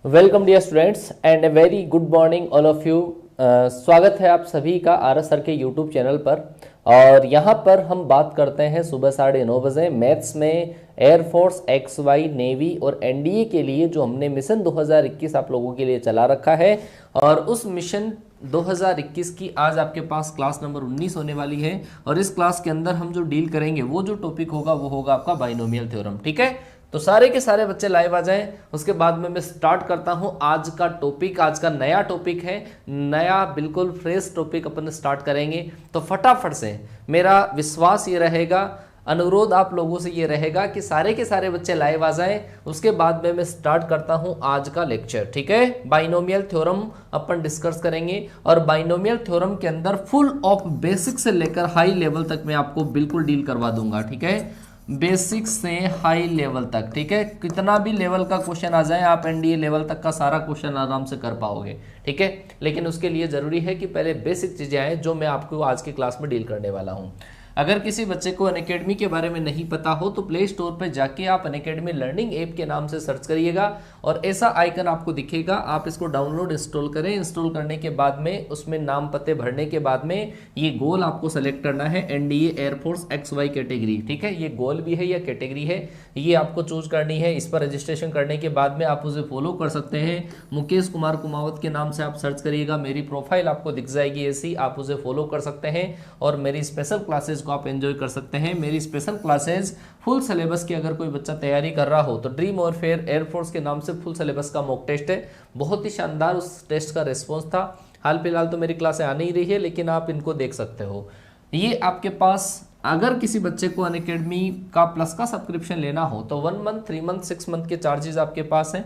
Welcome dear students and a very good morning all of you. स्वागत है आप सभी का आरएस सर के यूट्यूब चैनल पर। और यहाँ पर हम बात करते हैं सुबह 9:30 मैथ्स में एयरफोर्स एक्स वाई नेवी और एनडीए के लिए जो हमने मिशन 2021 आप लोगों के लिए चला रखा है। और उस मिशन 2021 की आज आपके पास क्लास नंबर 19 होने वाली है। और इस क्लास के अंदर हम जो डील करेंगे वो जो टॉपिक होगा वो होगा आपका बाइनोमियल थ्योरम। ठीक है, तो सारे के सारे बच्चे लाइव आ जाएं। उसके बाद में मैं स्टार्ट करता हूं आज का टॉपिक। आज का नया टॉपिक है, नया बिल्कुल फ्रेश टॉपिक अपन स्टार्ट करेंगे। तो फटाफट से मेरा विश्वास ये रहेगा, अनुरोध आप लोगों से ये रहेगा कि सारे के सारे बच्चे लाइव आ जाएं। उसके बाद में मैं स्टार्ट करता हूं आज का लेक्चर। ठीक है, बाइनोमियल थ्योरम अपन डिस्कस करेंगे और बाइनोमियल थ्योरम के अंदर फुल ऑफ बेसिक से लेकर हाई लेवल तक मैं आपको बिल्कुल डील करवा दूंगा। ठीक है, बेसिक से हाई लेवल तक। ठीक है, कितना भी लेवल का क्वेश्चन आ जाए आप एनडीए लेवल तक का सारा क्वेश्चन आराम से कर पाओगे। ठीक है, लेकिन उसके लिए जरूरी है कि पहले बेसिक चीजें आए जो मैं आपको आज की क्लास में डील करने वाला हूं। अगर किसी बच्चे को अनअकैडमी के बारे में नहीं पता हो तो प्ले स्टोर पर जाके आप अनअकैडमी लर्निंग ऐप के नाम से सर्च करिएगा और ऐसा आइकन आपको दिखेगा। आप इसको डाउनलोड इंस्टॉल करें। इंस्टॉल करने के बाद में उसमें नाम पते भरने के बाद में ये गोल आपको सेलेक्ट करना है, NDA air force X Y category. ठीक है, ये गोल भी है या कैटेगरी है, ये आपको चूज करनी है। इस पर रजिस्ट्रेशन करने के बाद में आप उसे फॉलो कर सकते हैं। मुकेश कुमार कुमावत के नाम से आप सर्च करिएगा, मेरी प्रोफाइल आपको दिख जाएगी ऐसी, आप उसे फॉलो कर सकते हैं और मेरी स्पेशल क्लासेस को आप एंजॉय कर सकते हैं। मेरी स्पेशल क्लासेस फुल सिलेबस की अगर कोई बच्चा तैयारी कर रहा हो तो ड्रीम और फेयर एयरफोर्स के नाम से फुल सिलेबस का मॉक टेस्ट है। बहुत ही शानदार उस टेस्ट का रिस्पॉन्स था। हाल फिलहाल तो मेरी क्लासें आ नहीं रही है लेकिन आप इनको देख सकते हो। ये आपके पास अगर किसी बच्चे को अनअकैडमी का प्लस का सब्सक्रिप्शन लेना हो तो 1 मंथ 3 मंथ 6 मंथ के चार्जेस आपके पास हैं।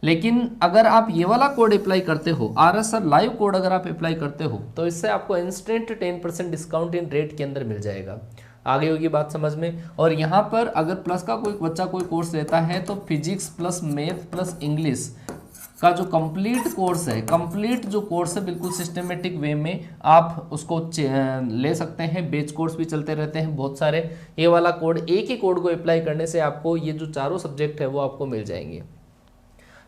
लेकिन अगर आप ये वाला कोड अप्लाई करते हो, आरएस सर लाइव कोड अगर आप अप्लाई करते हो तो इससे आपको इंस्टेंट 10% डिस्काउंट इन रेट के अंदर मिल जाएगा। आगे होगी बात समझ में। और यहाँ पर अगर प्लस का कोई बच्चा कोई कोर्स लेता है तो physics plus math plus English का जो कंप्लीट कोर्स है, कंप्लीट जो कोर्स है बिल्कुल सिस्टमेटिक वे में आप उसको ले सकते हैं। बेच कोर्स भी चलते रहते हैं बहुत सारे। ये वाला कोड, एक ही कोड को अप्लाई करने से आपको ये जो चारों सब्जेक्ट है वो आपको मिल जाएंगे।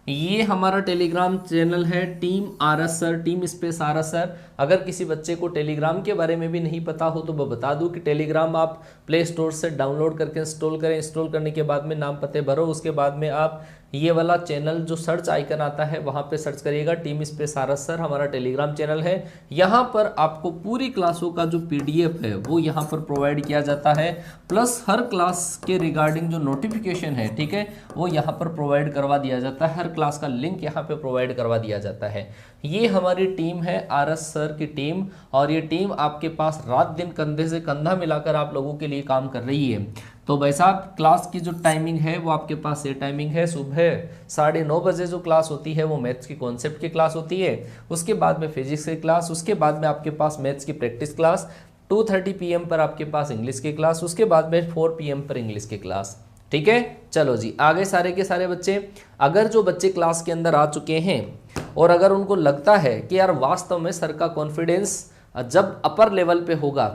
ये हमारा टेलीग्राम चैनल है, team RS sir, team space RS sir. अगर किसी बच्चे को टेलीग्राम के बारे में भी नहीं पता हो तो मैं बता दूं कि टेलीग्राम आप प्ले स्टोर से डाउनलोड करके इंस्टॉल करें। इंस्टॉल करने के बाद में नाम पते भरो, उसके बाद में आप ये वाला चैनल जो सर्च आइकन आता है वहां पे सर्च करिएगा, टीम स्पेस आरएस सर हमारा टेलीग्राम चैनल है। यहाँ पर आपको पूरी क्लासों का जो पीडीएफ है वो यहाँ पर प्रोवाइड किया जाता है, प्लस हर क्लास के रिगार्डिंग जो नोटिफिकेशन है, ठीक है, वो यहाँ पर प्रोवाइड करवा दिया जाता है। हर क्लास का लिंक यहाँ पे प्रोवाइड करवा दिया जाता है। ये हमारी टीम है, आरएस सर की टीम, और ये टीम आपके पास रात दिन कंधे से कंधा मिलाकर आप लोगों के लिए काम कर रही है। तो भाई साहब, क्लास की जो टाइमिंग है वो आपके पास ये टाइमिंग है, सुबह 9:30 बजे जो क्लास होती है वो मैथ्स की कॉन्सेप्ट की क्लास होती है। उसके बाद में फिजिक्स की क्लास, उसके बाद में आपके पास मैथ्स की प्रैक्टिस क्लास, 2:30 PM पर आपके पास इंग्लिश की क्लास, उसके बाद में 4 PM पर इंग्लिश की क्लास। ठीक है, चलो जी आगे सारे के सारे बच्चे, अगर जो बच्चे क्लास के अंदर आ चुके हैं और अगर उनको लगता है कि यार वास्तव में सर का कॉन्फिडेंस जब अपर लेवल पे होगा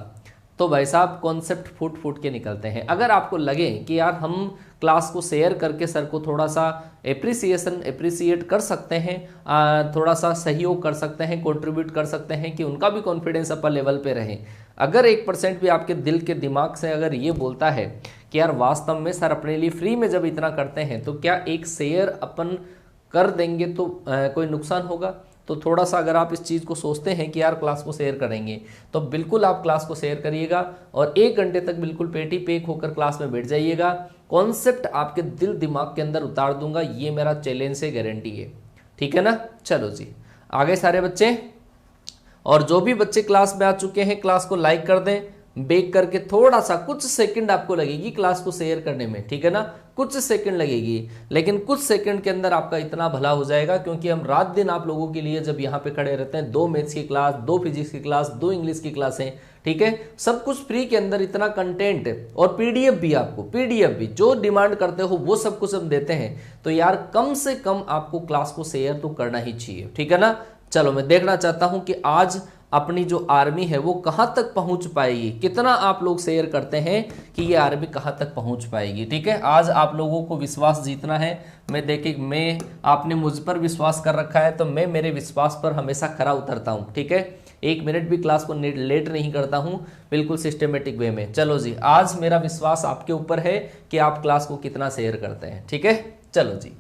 तो भाई साहब कॉन्सेप्ट फूट फूट के निकलते हैं। अगर आपको लगे कि यार हम क्लास को शेयर करके सर को थोड़ा सा अप्रिसिएट कर सकते हैं, थोड़ा सा सहयोग कर सकते हैं, कंट्रीब्यूट कर सकते हैं कि उनका भी कॉन्फिडेंस अपर लेवल पे रहे, अगर 1% भी आपके दिल के दिमाग से अगर ये बोलता है कि यार वास्तव में सर अपने लिए फ्री में जब इतना करते हैं तो क्या एक शेयर अपन कर देंगे तो कोई नुकसान होगा, तो थोड़ा सा अगर आप इस चीज़ को सोचते हैं कि यार क्लास को शेयर करेंगे तो बिल्कुल आप क्लास को शेयर करिएगा और 1 घंटे तक बिल्कुल पेटी पेक होकर क्लास में बैठ जाइएगा। कॉन्सेप्ट आपके दिल दिमाग के अंदर उतार दूंगा, ये मेरा चैलेंज से गारंटी है। ठीक है ना, चलो जी आगे सारे बच्चे, और जो भी बच्चे क्लास में आ चुके हैं क्लास को लाइक कर दें। बेक करके थोड़ा सा कुछ सेकंड आपको लगेगी क्लास को शेयर करने में, ठीक है ना, कुछ सेकंड लगेगी, लेकिन कुछ सेकंड के अंदर आपका इतना भला हो जाएगा क्योंकि हम रात दिन आप लोगों के लिए जब यहाँ पे खड़े रहते हैं, 2 मैथ्स की क्लास, 2 फिजिक्स की क्लास, 2 इंग्लिश की क्लासें, ठीक है, सब कुछ फ्री के अंदर, इतना कंटेंट और पीडीएफ भी, आपको पीडीएफ भी जो डिमांड करते हो वो सब कुछ हम देते हैं। तो यार कम से कम आपको क्लास को शेयर तो करना ही चाहिए। ठीक है ना, चलो मैं देखना चाहता हूं कि आज अपनी जो आर्मी है वो कहाँ तक पहुंच पाएगी, कितना आप लोग शेयर करते हैं कि ये आर्मी कहाँ तक पहुंच पाएगी। ठीक है, आज आप लोगों को विश्वास जीतना है। मैं आपने मुझ पर विश्वास कर रखा है तो मैं मेरे विश्वास पर हमेशा खरा उतरता हूँ। ठीक है, 1 मिनट भी क्लास को लेट नहीं करता हूँ, बिल्कुल सिस्टमेटिक वे में। चलो जी, आज मेरा विश्वास आपके ऊपर है कि आप क्लास को कितना शेयर करते हैं। ठीक है, चलो जी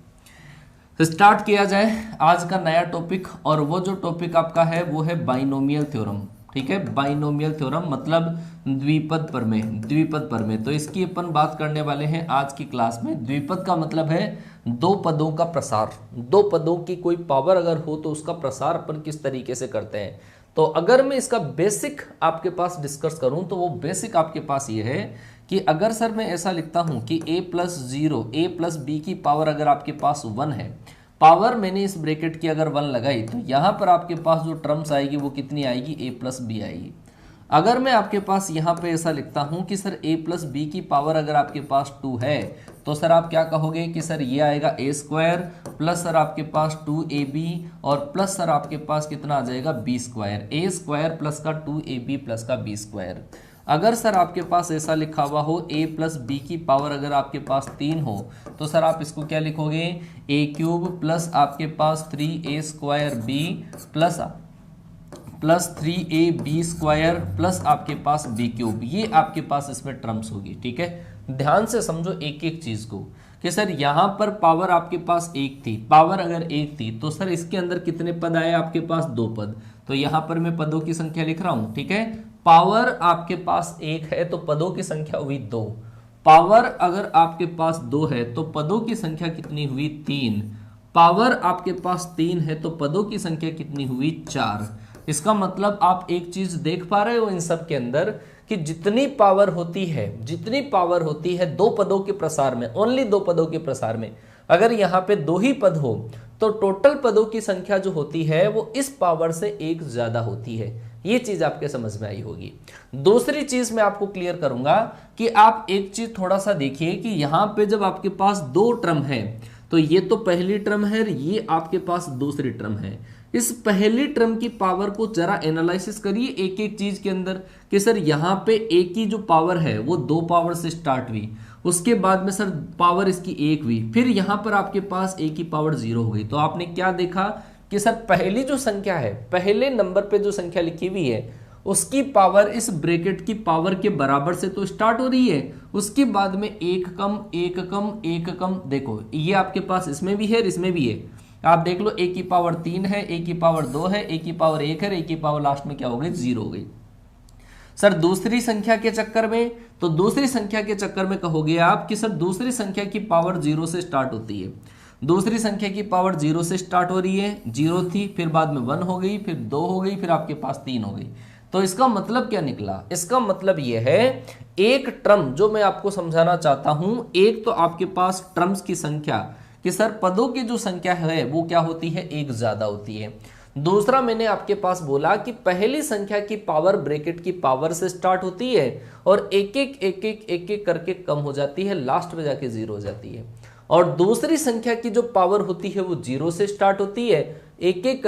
स्टार्ट किया जाए आज का नया टॉपिक। और वो जो टॉपिक आपका है वो है बाइनोमियल थ्योरम। ठीक है, बाइनोमियल थ्योरम मतलब द्विपद प्रमेय। तो इसकी अपन बात करने वाले हैं आज की क्लास में। द्विपद का मतलब है दो पदों का प्रसार। दो पदों की कोई पावर अगर हो तो उसका प्रसार अपन किस तरीके से करते हैं। तो अगर मैं इसका बेसिक आपके पास डिस्कस करूं तो वो बेसिक आपके पास ये है कि अगर सर मैं ऐसा लिखता हूं कि a प्लस बी की पावर अगर आपके पास 1 है, पावर मैंने इस ब्रैकेट की अगर 1 लगाई तो यहां पर आपके पास जो टर्म्स आएगी वो कितनी आएगी, a प्लस बी आएगी। अगर मैं आपके पास यहाँ पे ऐसा लिखता हूं कि सर a प्लस बी की पावर अगर आपके पास 2 है तो सर आप क्या कहोगे कि सर ये आएगा a स्क्वायर प्लस सर आपके पास 2ab और प्लस सर आपके पास कितना आ जाएगा b square, a square plus का 2ab प्लस का b स्क्वायर। अगर सर आपके पास ऐसा लिखा हुआ हो a प्लस बी की पावर अगर आपके पास 3 हो तो सर आप इसको क्या लिखोगे, a क्यूब प्लस आपके पास 3a square b plus 3ab square plus आपके पास b क्यूब। ये आपके पास इसमें टर्म्स होगी। ठीक है, ध्यान से समझो एक एक चीज को कि सर यहाँ पर पावर आपके पास 1 थी, पावर अगर 1 थी तो सर इसके अंदर कितने पद आए आपके पास, 2 पद। तो यहाँ पर मैं पदों की संख्या लिख रहा हूं। ठीक है, पावर आपके पास 1 है तो पदों की संख्या हुई 2। पावर अगर आपके पास 2 है तो पदों की संख्या कितनी हुई, 3। पावर आपके पास 3 है तो पदों की संख्या कितनी हुई, 4। इसका मतलब आप एक चीज देख पा रहे हो इन सब के अंदर कि जितनी पावर होती है 2 पदों के प्रसार में, ओनली 2 पदों के प्रसार में, अगर यहाँ पे 2 ही पद हो तो टोटल पदों की संख्या जो होती है वो इस पावर से 1 ज्यादा होती है। ये चीज आपके समझ में आई होगी। दूसरी चीज मैं आपको क्लियर करूंगा कि आप एक चीज थोड़ा सा देखिए कि यहाँ पे जब आपके पास 2 टर्म है तो ये तो पहली टर्म है, ये आपके पास दूसरी टर्म है। इस पहली टर्म की पावर को जरा एनालिसिस करिए एक एक चीज के अंदर कि सर यहाँ पे a की जो पावर है वो 2 पावर से स्टार्ट हुई, उसके बाद में सर पावर इसकी 1 हुई, फिर यहाँ पर आपके पास a की पावर 0 हो गई। तो आपने क्या देखा कि सर पहली जो संख्या है, पहले नंबर पे जो संख्या लिखी हुई है उसकी पावर इस ब्रैकेट की पावर के बराबर से तो स्टार्ट हो रही है, उसके बाद में 1 कम 1 कम 1 कम। देखो ये आपके पास इसमें भी है, इसमें भी है। आप देख लो, a की पावर 3 है, a की पावर 2 है, a की पावर 1 है, a की पावर लास्ट में क्या हो गई, 0 हो गई। सर दूसरी संख्या के चक्कर में, तो दूसरी संख्या के चक्कर में कहोगे आप कि सर दूसरी संख्या की पावर 0 से स्टार्ट होती है। दूसरी संख्या की पावर 0 से स्टार्ट हो रही है, 0 थी, फिर बाद में 1 हो गई, फिर 2 हो गई, फिर आपके पास 3 हो गई। तो इसका मतलब क्या निकला, इसका मतलब यह है एक टर्म जो मैं आपको समझाना चाहता हूं, एक तो आपके पास टर्म्स की संख्या कि सर पदों की जो संख्या है वो क्या होती है, 1 ज्यादा होती है। दूसरा मैंने आपके पास बोला कि पहली संख्या की पावर ब्रैकेट की पावर से स्टार्ट होती है और एक एक करके कम हो जाती है, लास्ट में जाके 0 हो जाती है। और दूसरी संख्या की जो पावर होती है वो 0 से स्टार्ट होती है, एक एक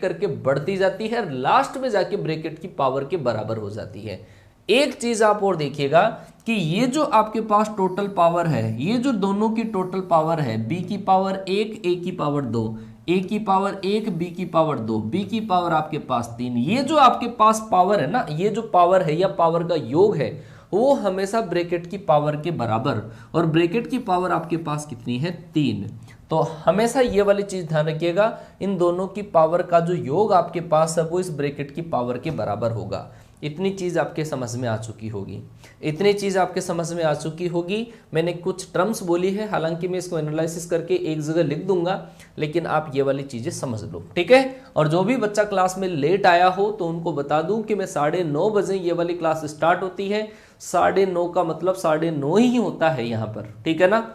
करके बढ़ती जाती है, लास्ट में जाके ब्रैकेट की पावर के बराबर हो जाती है। एक चीज आप और देखिएगा कि ये जो आपके पास टोटल पावर है, ये जो दोनों की टोटल पावर है, b की पावर 1, a की पावर 2, a की पावर 1, b की पावर 2, b की पावर आपके पास 3, ये जो आपके पास पावर है ना, ये जो पावर है या पावर का योग है वो हमेशा ब्रैकेट की पावर के बराबर, और ब्रैकेट की पावर आपके पास कितनी है, 3। तो हमेशा ये वाली चीज ध्यान रखिएगा, इन दोनों की पावर का जो योग आपके पास है वो इस ब्रैकेट की पावर के बराबर होगा। इतनी चीज आपके समझ में आ चुकी होगी, इतनी चीज आपके समझ में आ चुकी होगी। मैंने कुछ टर्म्स बोली है, हालांकि मैं इसको एनालिसिस करके एक जगह लिख दूंगा, लेकिन आप ये वाली चीजें समझ लो, ठीक है। और जो भी बच्चा क्लास में लेट आया हो तो उनको बता दूं कि मैं 9:30 बजे ये वाली क्लास स्टार्ट होती है। 9:30 का मतलब 9:30 ही होता है यहाँ पर, ठीक है ना।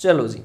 चलो जी,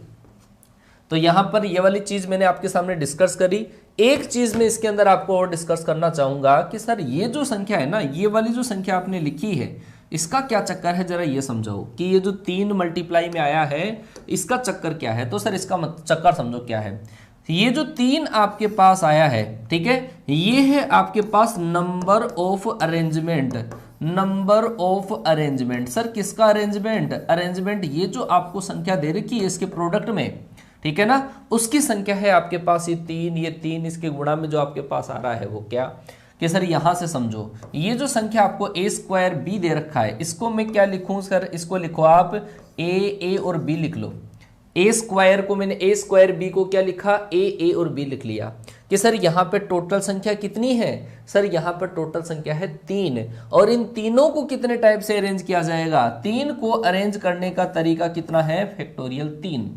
तो यहां पर ये वाली चीज मैंने आपके सामने डिस्कस करी। एक चीज मैं इसके अंदर आपको और डिस्कस करना चाहूंगा कि सर ये जो संख्या है ना, ये वाली जो संख्या आपने लिखी है, इसका क्या चक्कर है, जरा ये समझाओ कि ये जो 3 मल्टीप्लाई में आया है इसका चक्कर क्या है। तो सर इसका चक्कर समझो क्या है। ये जो 3 आपके पास आया है, ठीक है, ये है आपके पास number of arrangement. Number of arrangement, sir किसका अरेंजमेंट? अरेंजमेंट ये जो आपको संख्या दे रखी है इसके प्रोडक्ट में, ठीक है ना, उसकी संख्या है आपके पास ये 3, ये 3 इसके गुणा में जो आपके पास आ रहा है वो क्या, कि सर यहां से समझो ये जो संख्या आपको a² b दे रखा है, इसको मैं क्या लिखूं सर? इसको लिखो आप a और b लिख लो। a² को मैंने a² को क्या लिखा? a और b लिख लिया। कि सर यहाँ पे टोटल संख्या कितनी है? सर यहाँ पर टोटल संख्या है 3, और इन तीनों को कितने टाइप से अरेंज किया जाएगा? 3 को अरेंज करने का तरीका कितना है? फैक्टोरियल 3।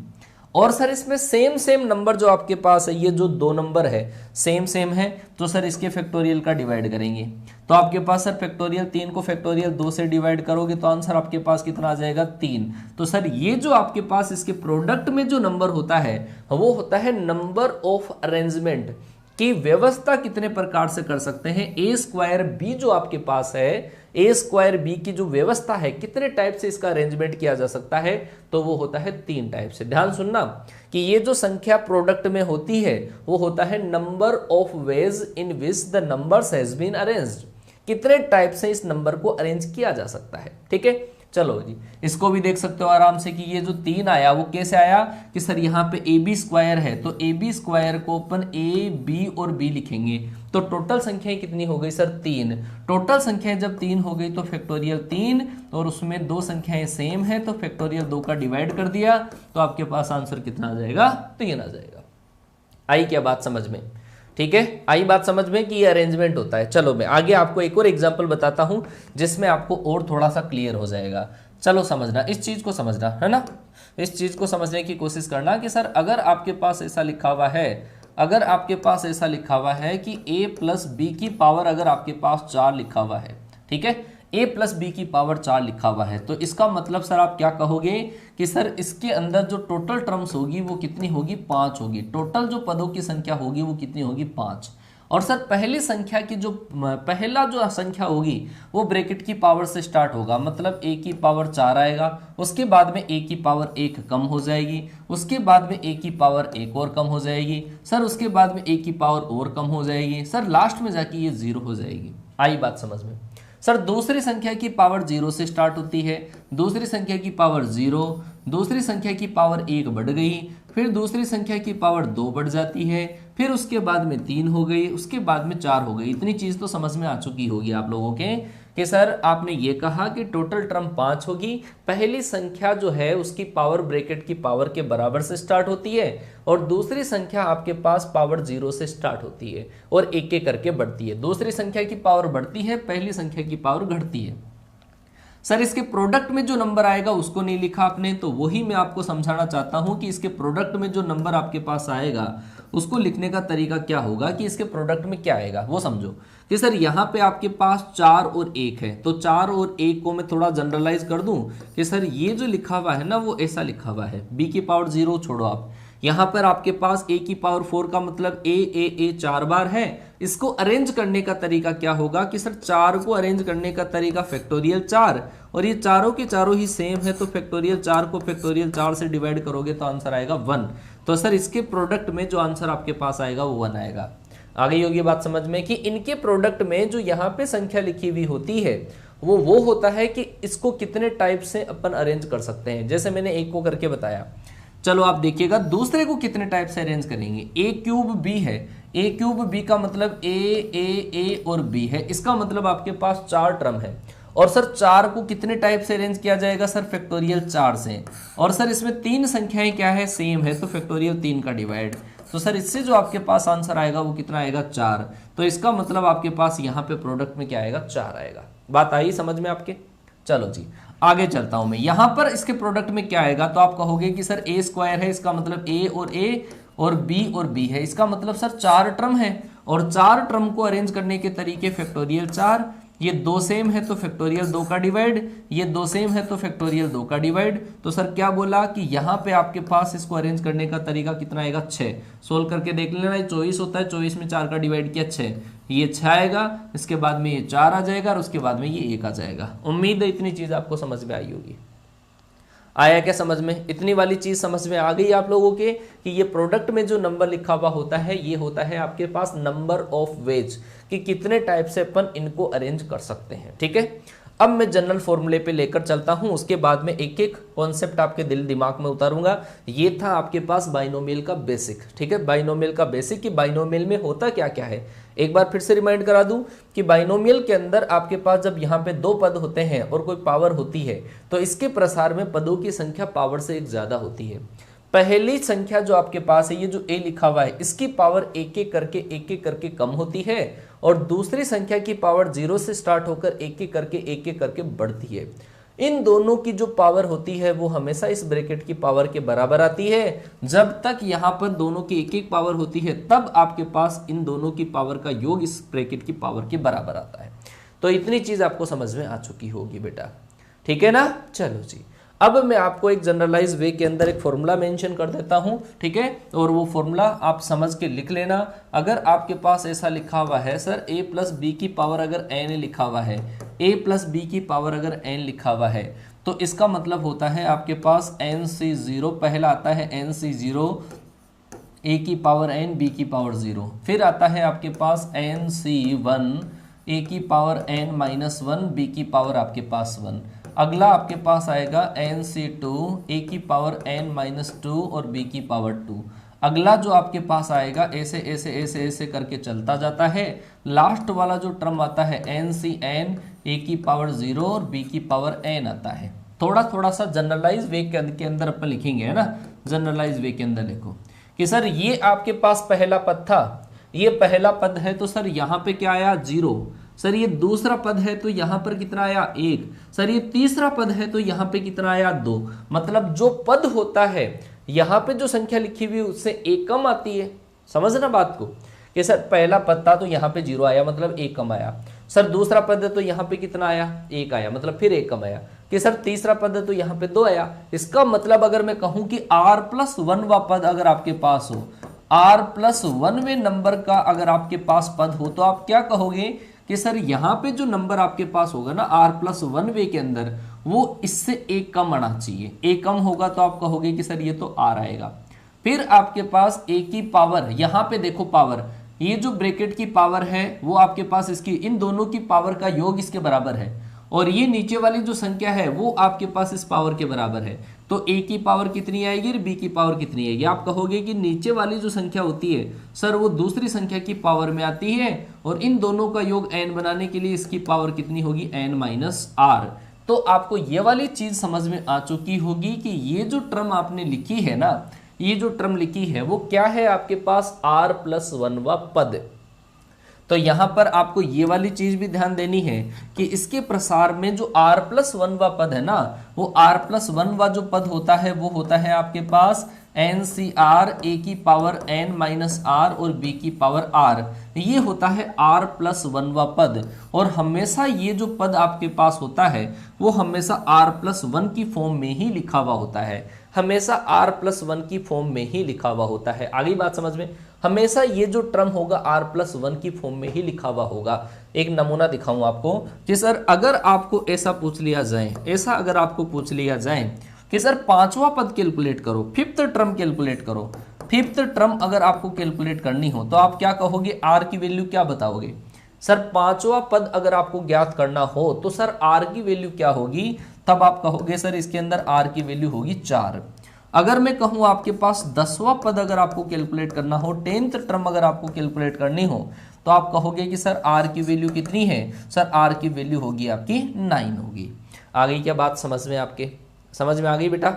और सर इसमें सेम सेम नंबर जो आपके पास है, ये जो 2 नंबर है सेम सेम है, तो सर इसके फैक्टोरियल का डिवाइड करेंगे। तो आपके पास सर फैक्टोरियल 3 को फैक्टोरियल 2 से डिवाइड करोगे तो आंसर आपके पास कितना आ जाएगा? 3। तो सर ये जो आपके पास इसके प्रोडक्ट में जो नंबर होता है वो होता है नंबर ऑफ अरेंजमेंट की व्यवस्था कितने प्रकार से कर सकते हैं। a² b जो आपके पास है, a² b की जो व्यवस्था है कितने टाइप से इसका अरेंजमेंट किया जा सकता है, तो वो होता है 3 टाइप से। ध्यान सुनना कि ये जो संख्या प्रोडक्ट में होती है वो होता है number of ways in which the numbers has been arranged. कितने टाइप से इस नंबर को अरेंज किया जा सकता है, ठीक है। चलो जी, इसको भी देख सकते हो आराम से कि ये जो 3 आया वो कैसे आया, कि सर यहाँ पे ab² है तो ab² को अपन a b और b लिखेंगे, तो टोटल संख्याएं कितनी हो गई सर? 3। टोटल संख्याएं जब 3 हो गई तो फैक्टोरियल 3, और उसमें 2 संख्याएं सेम है तो फैक्टोरियल 2 का डिवाइड कर दिया, तो आपके पास आंसर कितना आ जाएगा? 3 आ जाएगा। आई क्या बात समझ में? ठीक है, आई बात समझ में कि ये अरेंजमेंट होता है। चलो मैं आगे आपको एक और एग्जांपल बताता हूं जिसमें आपको और थोड़ा सा क्लियर हो जाएगा। चलो समझना, इस चीज को समझना है ना, इस चीज को समझने की कोशिश करना कि सर अगर आपके पास ऐसा लिखा हुआ है, अगर आपके पास ऐसा लिखा हुआ है कि a+b की पावर अगर आपके पास 4 लिखा हुआ है, ठीक है, a+b की पावर 4 लिखा हुआ है, तो इसका मतलब सर आप क्या कहोगे कि सर इसके अंदर जो टोटल टर्म्स होगी वो कितनी होगी? 5 होगी। टोटल जो पदों की संख्या होगी वो कितनी होगी? 5। और सर पहली संख्या की जो पहला जो संख्या होगी वो ब्रैकेट की पावर से स्टार्ट होगा, मतलब a की पावर 4 आएगा, उसके बाद में a की पावर 1 कम हो जाएगी, उसके बाद में a की पावर 1 और कम हो जाएगी, सर उसके बाद में a की पावर और कम हो जाएगी, सर लास्ट में जाके ये 0 हो जाएगी। आई बात समझ में? सर दूसरी संख्या की पावर 0 से स्टार्ट होती है, दूसरी संख्या की पावर 0, दूसरी संख्या की पावर 1 बढ़ गई, फिर दूसरी संख्या की पावर 2 बढ़ जाती है, फिर उसके बाद में 3 हो गई, उसके बाद में 4 हो गई। इतनी चीज तो समझ में आ चुकी होगी आप लोगों के कि सर आपने ये कहा कि टोटल टर्म 5 होगी, पहली संख्या जो है उसकी पावर ब्रैकेट की पावर के बराबर से स्टार्ट होती है, और दूसरी संख्या आपके पास पावर 0 से स्टार्ट होती है और एक एक करके बढ़ती है। दूसरी संख्या की पावर बढ़ती है, पहली संख्या की पावर घटती है। सर इसके प्रोडक्ट में जो नंबर आएगा उसको नहीं लिखा आपने, तो वही मैं आपको समझाना चाहता हूं कि इसके प्रोडक्ट में जो नंबर आपके पास आएगा उसको लिखने का तरीका क्या होगा, कि इसके प्रोडक्ट में क्या आएगा वो समझो। कि सर यहाँ पे आपके पास 4 और 1 है, तो 4 और 1 को मैं थोड़ा जनरलाइज कर दूं कि सर ये जो लिखा हुआ है ना वो ऐसा लिखा हुआ है, b की पावर 0 छोड़ो आप, यहाँ पर आपके पास a की पावर 4 का मतलब a 4 बार है। इसको अरेंज करने का तरीका क्या होगा कि सर 4 को अरेंज करने का तरीका फैक्टोरियल 4, और ये चारों के चारों ही सेम है तो फैक्टोरियल 4 को फैक्टोरियल 4 से डिवाइड करोगे तो आंसर आएगा 1। तो सर इसके प्रोडक्ट में जो आंसर आपके पास आएगा वो 1 आएगा। आ गई होगी बात समझ में कि इनके प्रोडक्ट में जो यहाँ पे संख्या लिखी हुई होती है वो होता है कि इसको कितने टाइप से अपन अरेंज कर सकते हैं। जैसे मैंने एक को करके बताया, चलो आप देखिएगा दूसरे को कितने टाइप से अरेंज करेंगे। a³ b है, a³ b का मतलब a और b है, इसका मतलब आपके पास 4 टर्म है, और सर 4 को कितने टाइप से अरेंज किया जाएगा सर? फैक्टोरियल 4 से। और सर इसमें 3 संख्याएं क्या है? सेम है, तो फैक्टोरियल 3 का डिवाइड। तो सर इससे जो आपके पास आंसर आएगा वो कितना आएगा? 4। तो इसका मतलब आपके पास यहाँ पे प्रोडक्ट में क्या आएगा? 4 आएगा। बात आई समझ में आपके? चलो जी आगे चलता हूं मैं। यहां पर इसके प्रोडक्ट में क्या आएगा, तो आप कहोगे कि सर a² है, इसका मतलब a और b है, इसका मतलब सर 4 टर्म है, और 4 टर्म को अरेंज करने के तरीके फैक्टोरियल 4, ये 2 सेम है तो फैक्टोरियल 2 का डिवाइड, ये 2 सेम है तो फैक्टोरियल 2 का डिवाइड। तो सर क्या बोला कि यहाँ पे आपके पास इसको अरेंज करने का तरीका कितना आएगा? 6। सोल्व करके देख लेना, 24 होता है, 24 में 4 का डिवाइड किया 6, ये 6 आएगा, इसके बाद में ये 4 आ जाएगा, और उसके बाद में ये 1 आ जाएगा। उम्मीद है इतनी चीज आपको समझ में आई होगी। आया क्या समझ में? इतनी वाली चीज समझ में आ गई आप लोगों के कि ये प्रोडक्ट में जो नंबर लिखा हुआ होता है ये होता है आपके पास नंबर ऑफ वेज, कि कितने टाइप से अपन इनको अरेंज कर सकते हैं। ठीक है, अब मैं जनरल फॉर्मूले पे लेकर चलता हूं, उसके बाद में एक एक कॉन्सेप्ट आपके दिल दिमाग में उतारूंगा। ये था आपके पास बाइनोमियल का बेसिक। ठीक है, बाइनोमियल का बेसिक कि बाइनोमियल में होता क्या क्या है। एक बार फिर से रिमाइंड करा दूं कि बाइनोमियल के अंदर आपके पास जब यहाँ पे दो पद होते हैं और कोई पावर होती है तो इसके प्रसार में पदों की संख्या पावर से एक ज्यादा होती है। पहली संख्या जो आपके पास है, ये जो a लिखा हुआ है, इसकी पावर एक एक करके कम होती है, और दूसरी संख्या की पावर 0 से स्टार्ट होकर एक एक करके बढ़ती है। इन दोनों की जो पावर होती है वो हमेशा इस ब्रैकेट की पावर के बराबर आती है। जब तक यहाँ पर दोनों की एक एक पावर होती है तब आपके पास इन दोनों की पावर का योग इस ब्रैकेट की पावर के बराबर आता है। तो इतनी चीज आपको समझ में आ चुकी होगी बेटा। ठीक है ना? चलो जी, अब मैं आपको एक जनरलाइज वे के अंदर एक फॉर्मूला मेंशन कर देता हूं। ठीक है, और वो फॉर्मूला आप समझ के लिख लेना। अगर आपके पास ऐसा लिखा हुआ है सर a प्लस बी की पावर अगर n लिखा हुआ है, a प्लस बी की पावर अगर n लिखा हुआ है, तो इसका मतलब होता है आपके पास nc0 पहला आता है nc0 a की पावर n b की पावर 0, फिर आता है आपके पास nc1 a की पावर n माइनस 1 b की पावर आपके पास 1। अगला आपके पास आएगा nc2 a की पावर n माइनस 2 और b की पावर 2। अगला जो आपके पास आएगा ऐसे ऐसे ऐसे ऐसे करके चलता जाता है। लास्ट वाला जो टर्म आता है ncn a की पावर 0 और b की पावर n आता है। थोड़ा थोड़ा सा जनरलाइज वे के अंदर अपन लिखेंगे, है ना। जनरलाइज वे के अंदर लिखो कि सर ये आपके पास पहला पद था, ये पहला पद है तो सर यहाँ पे क्या आया 0। सर ये दूसरा पद है तो यहाँ पर कितना आया 1। सर ये तीसरा पद है तो यहाँ पे कितना आया 2। मतलब जो पद होता है यहाँ पे जो संख्या लिखी हुई उससे एक कम आती है। समझना बात को कि सर पहला पद था तो यहाँ पे 0 आया मतलब एक कम आया। सर दूसरा पद है तो यहाँ पे कितना आया 1 आया मतलब फिर एक कम आया। कि सर तीसरा पद है तो यहाँ पे 2 आया। इसका मतलब अगर मैं कहूँ कि r+1 वा पद अगर आपके पास हो, r+1वें नंबर का अगर आपके पास पद हो तो आप क्या कहोगे कि सर यहाँ पे जो नंबर आपके पास होगा ना r+1 के अंदर वो इससे एक कम आना चाहिए। एक कम होगा तो आप कहोगे कि सर ये तो r आएगा। फिर आपके पास a की पावर, यहाँ पे देखो पावर, ये जो ब्रैकेट की पावर है वो आपके पास इसकी इन दोनों की पावर का योग इसके बराबर है, और ये नीचे वाली जो संख्या है वो आपके पास इस पावर के बराबर है। तो a की पावर कितनी आएगी और b की पावर कितनी आएगी। आप कहोगे कि नीचे वाली जो संख्या होती है सर वो दूसरी संख्या की पावर में आती है, और इन दोनों का योग n बनाने के लिए इसकी पावर कितनी होगी n-r। तो आपको ये वाली चीज समझ में आ चुकी होगी कि ये जो टर्म आपने लिखी है ना, ये जो टर्म लिखी है वो क्या है आपके पास r+1 वा पद। तो यहां पर आपको ये वाली चीज भी ध्यान देनी है कि इसके प्रसार में जो r+1 वा पद है ना, वो r+1 वा जो पद होता है वो होता है आपके पास NCR a की पावर n-r और b की पावर r। ये होता है r+1 वा पद, और हमेशा ये जो पद आपके पास होता है वो हमेशा r+1 की फॉर्म में ही लिखा हुआ होता है। हमेशा r+1 की फॉर्म में ही लिखा हुआ होता है। आगे बात समझ में, हमेशा ये जो टर्म होगा r+1 की फॉर्म में ही लिखा हुआ होगा। एक नमूना दिखाऊं आपको कि सर अगर आपको ऐसा पूछ लिया जाए, ऐसा अगर आपको पूछ लिया जाए कि सर पांचवा पद कैलकुलेट करो, फिफ्थ टर्म कैलकुलेट करो, फिफ्थ टर्म अगर आपको कैलकुलेट करनी हो तो आप क्या कहोगे, r की वैल्यू क्या बताओगे। सर पांचवा पद अगर आपको ज्ञात करना हो तो सर r की वैल्यू क्या होगी, तब आप कहोगे सर इसके अंदर r की वैल्यू होगी 4। अगर मैं कहूं आपके पास 10वां पद अगर आपको कैलकुलेट करना हो, 10th टर्म अगर आपको कैलकुलेट करनी हो तो आप कहोगे कि सर r की वैल्यू कितनी है, सर r की वैल्यू होगी आपकी 9 होगी। आ गई क्या बात समझ में, आपके समझ में आ गई बेटा?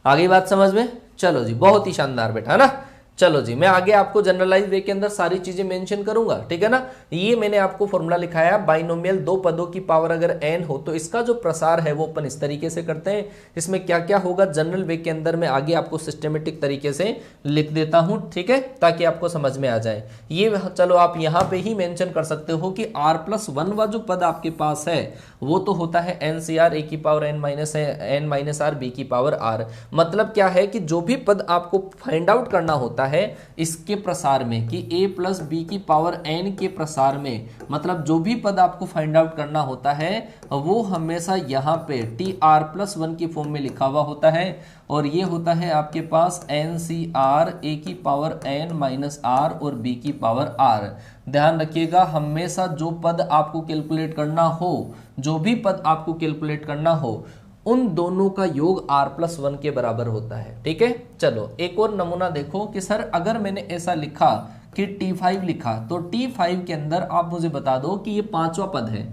आ गई बात समझ में? चलो जी, बहुत ही शानदार बेटा, है ना। चलो जी, मैं आगे आपको जनरलाइज वे के अंदर सारी चीजें मेंशन करूंगा, ठीक है ना। ये मैंने आपको फॉर्मूला लिखाया, बाइनोमियल दो पदों की पावर अगर n हो तो इसका जो प्रसार है वो अपन इस तरीके से करते हैं। इसमें क्या क्या होगा जनरल वे के अंदर मैं आगे आपको सिस्टमेटिक तरीके से लिख देता हूं, ठीक है, ताकि आपको समझ में आ जाए। ये चलो आप यहाँ पे ही मेंशन कर सकते हो कि r+1 वा जो पद आपके पास है वो तो होता है NCR a की पावर n-r b की पावर r। मतलब क्या है कि जो भी पद आपको फाइंड आउट करना होता होता है इसके प्रसार में, कि a प्लस बी की पावर n के प्रसार में, मतलब जो भी पद आपको फाइंड आउट करना होता है वो हमेशा यहाँ पे tr+1 की फॉर्म में लिखा हुआ होता है, और ये होता है आपके पास NCR a की पावर n माइनस r और b की पावर r। ध्यान रखिएगा, हमेशा जो पद आपको कैलकुलेट करना हो, जो भी पद आपको कैलकुलेट करना हो, उन दोनों का योग r+1 के बराबर होता है। ठीक है, चलो एक और नमूना देखो कि सर अगर मैंने ऐसा लिखा कि T5 लिखा, तो T5 के अंदर आप मुझे बता दो कि ये पांचवा पद है।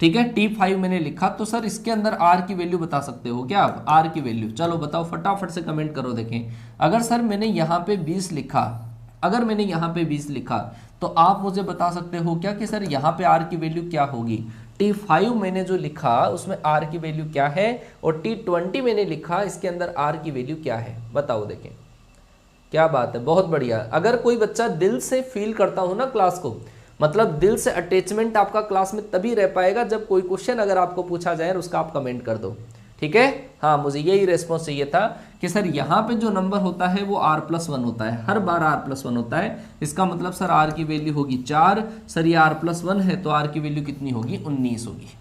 ठीक है, T5 मैंने लिखा, तो सर इसके अंदर r की वैल्यू बता सकते हो क्या आप? r की वैल्यू चलो बताओ, फटाफट से कमेंट करो। देखें, अगर सर मैंने यहाँ पे 20 लिखा, अगर मैंने यहाँ पे 20 लिखा, तो आप मुझे बता सकते हो क्या कि सर यहाँ पे r की वैल्यू क्या होगी? T5 मैंने जो लिखा उसमें r की वैल्यू क्या है, और T20 मैंने लिखा, इसके अंदर r की वैल्यू क्या है? बताओ। देखें, क्या बात है, बहुत बढ़िया। अगर कोई बच्चा दिल से फील करता हो ना क्लास को, मतलब दिल से अटैचमेंट आपका क्लास में तभी रह पाएगा जब कोई क्वेश्चन अगर आपको पूछा जाए और उसका आप कमेंट कर दो। ठीक है, हाँ, मुझे यही रेस्पॉन्स चाहिए था कि सर यहाँ पे जो नंबर होता है वो r+1 होता है, हर बार r+1 होता है। इसका मतलब सर r की वैल्यू होगी 4, सर ये r+1 है तो r की वैल्यू कितनी होगी? 19 होगी।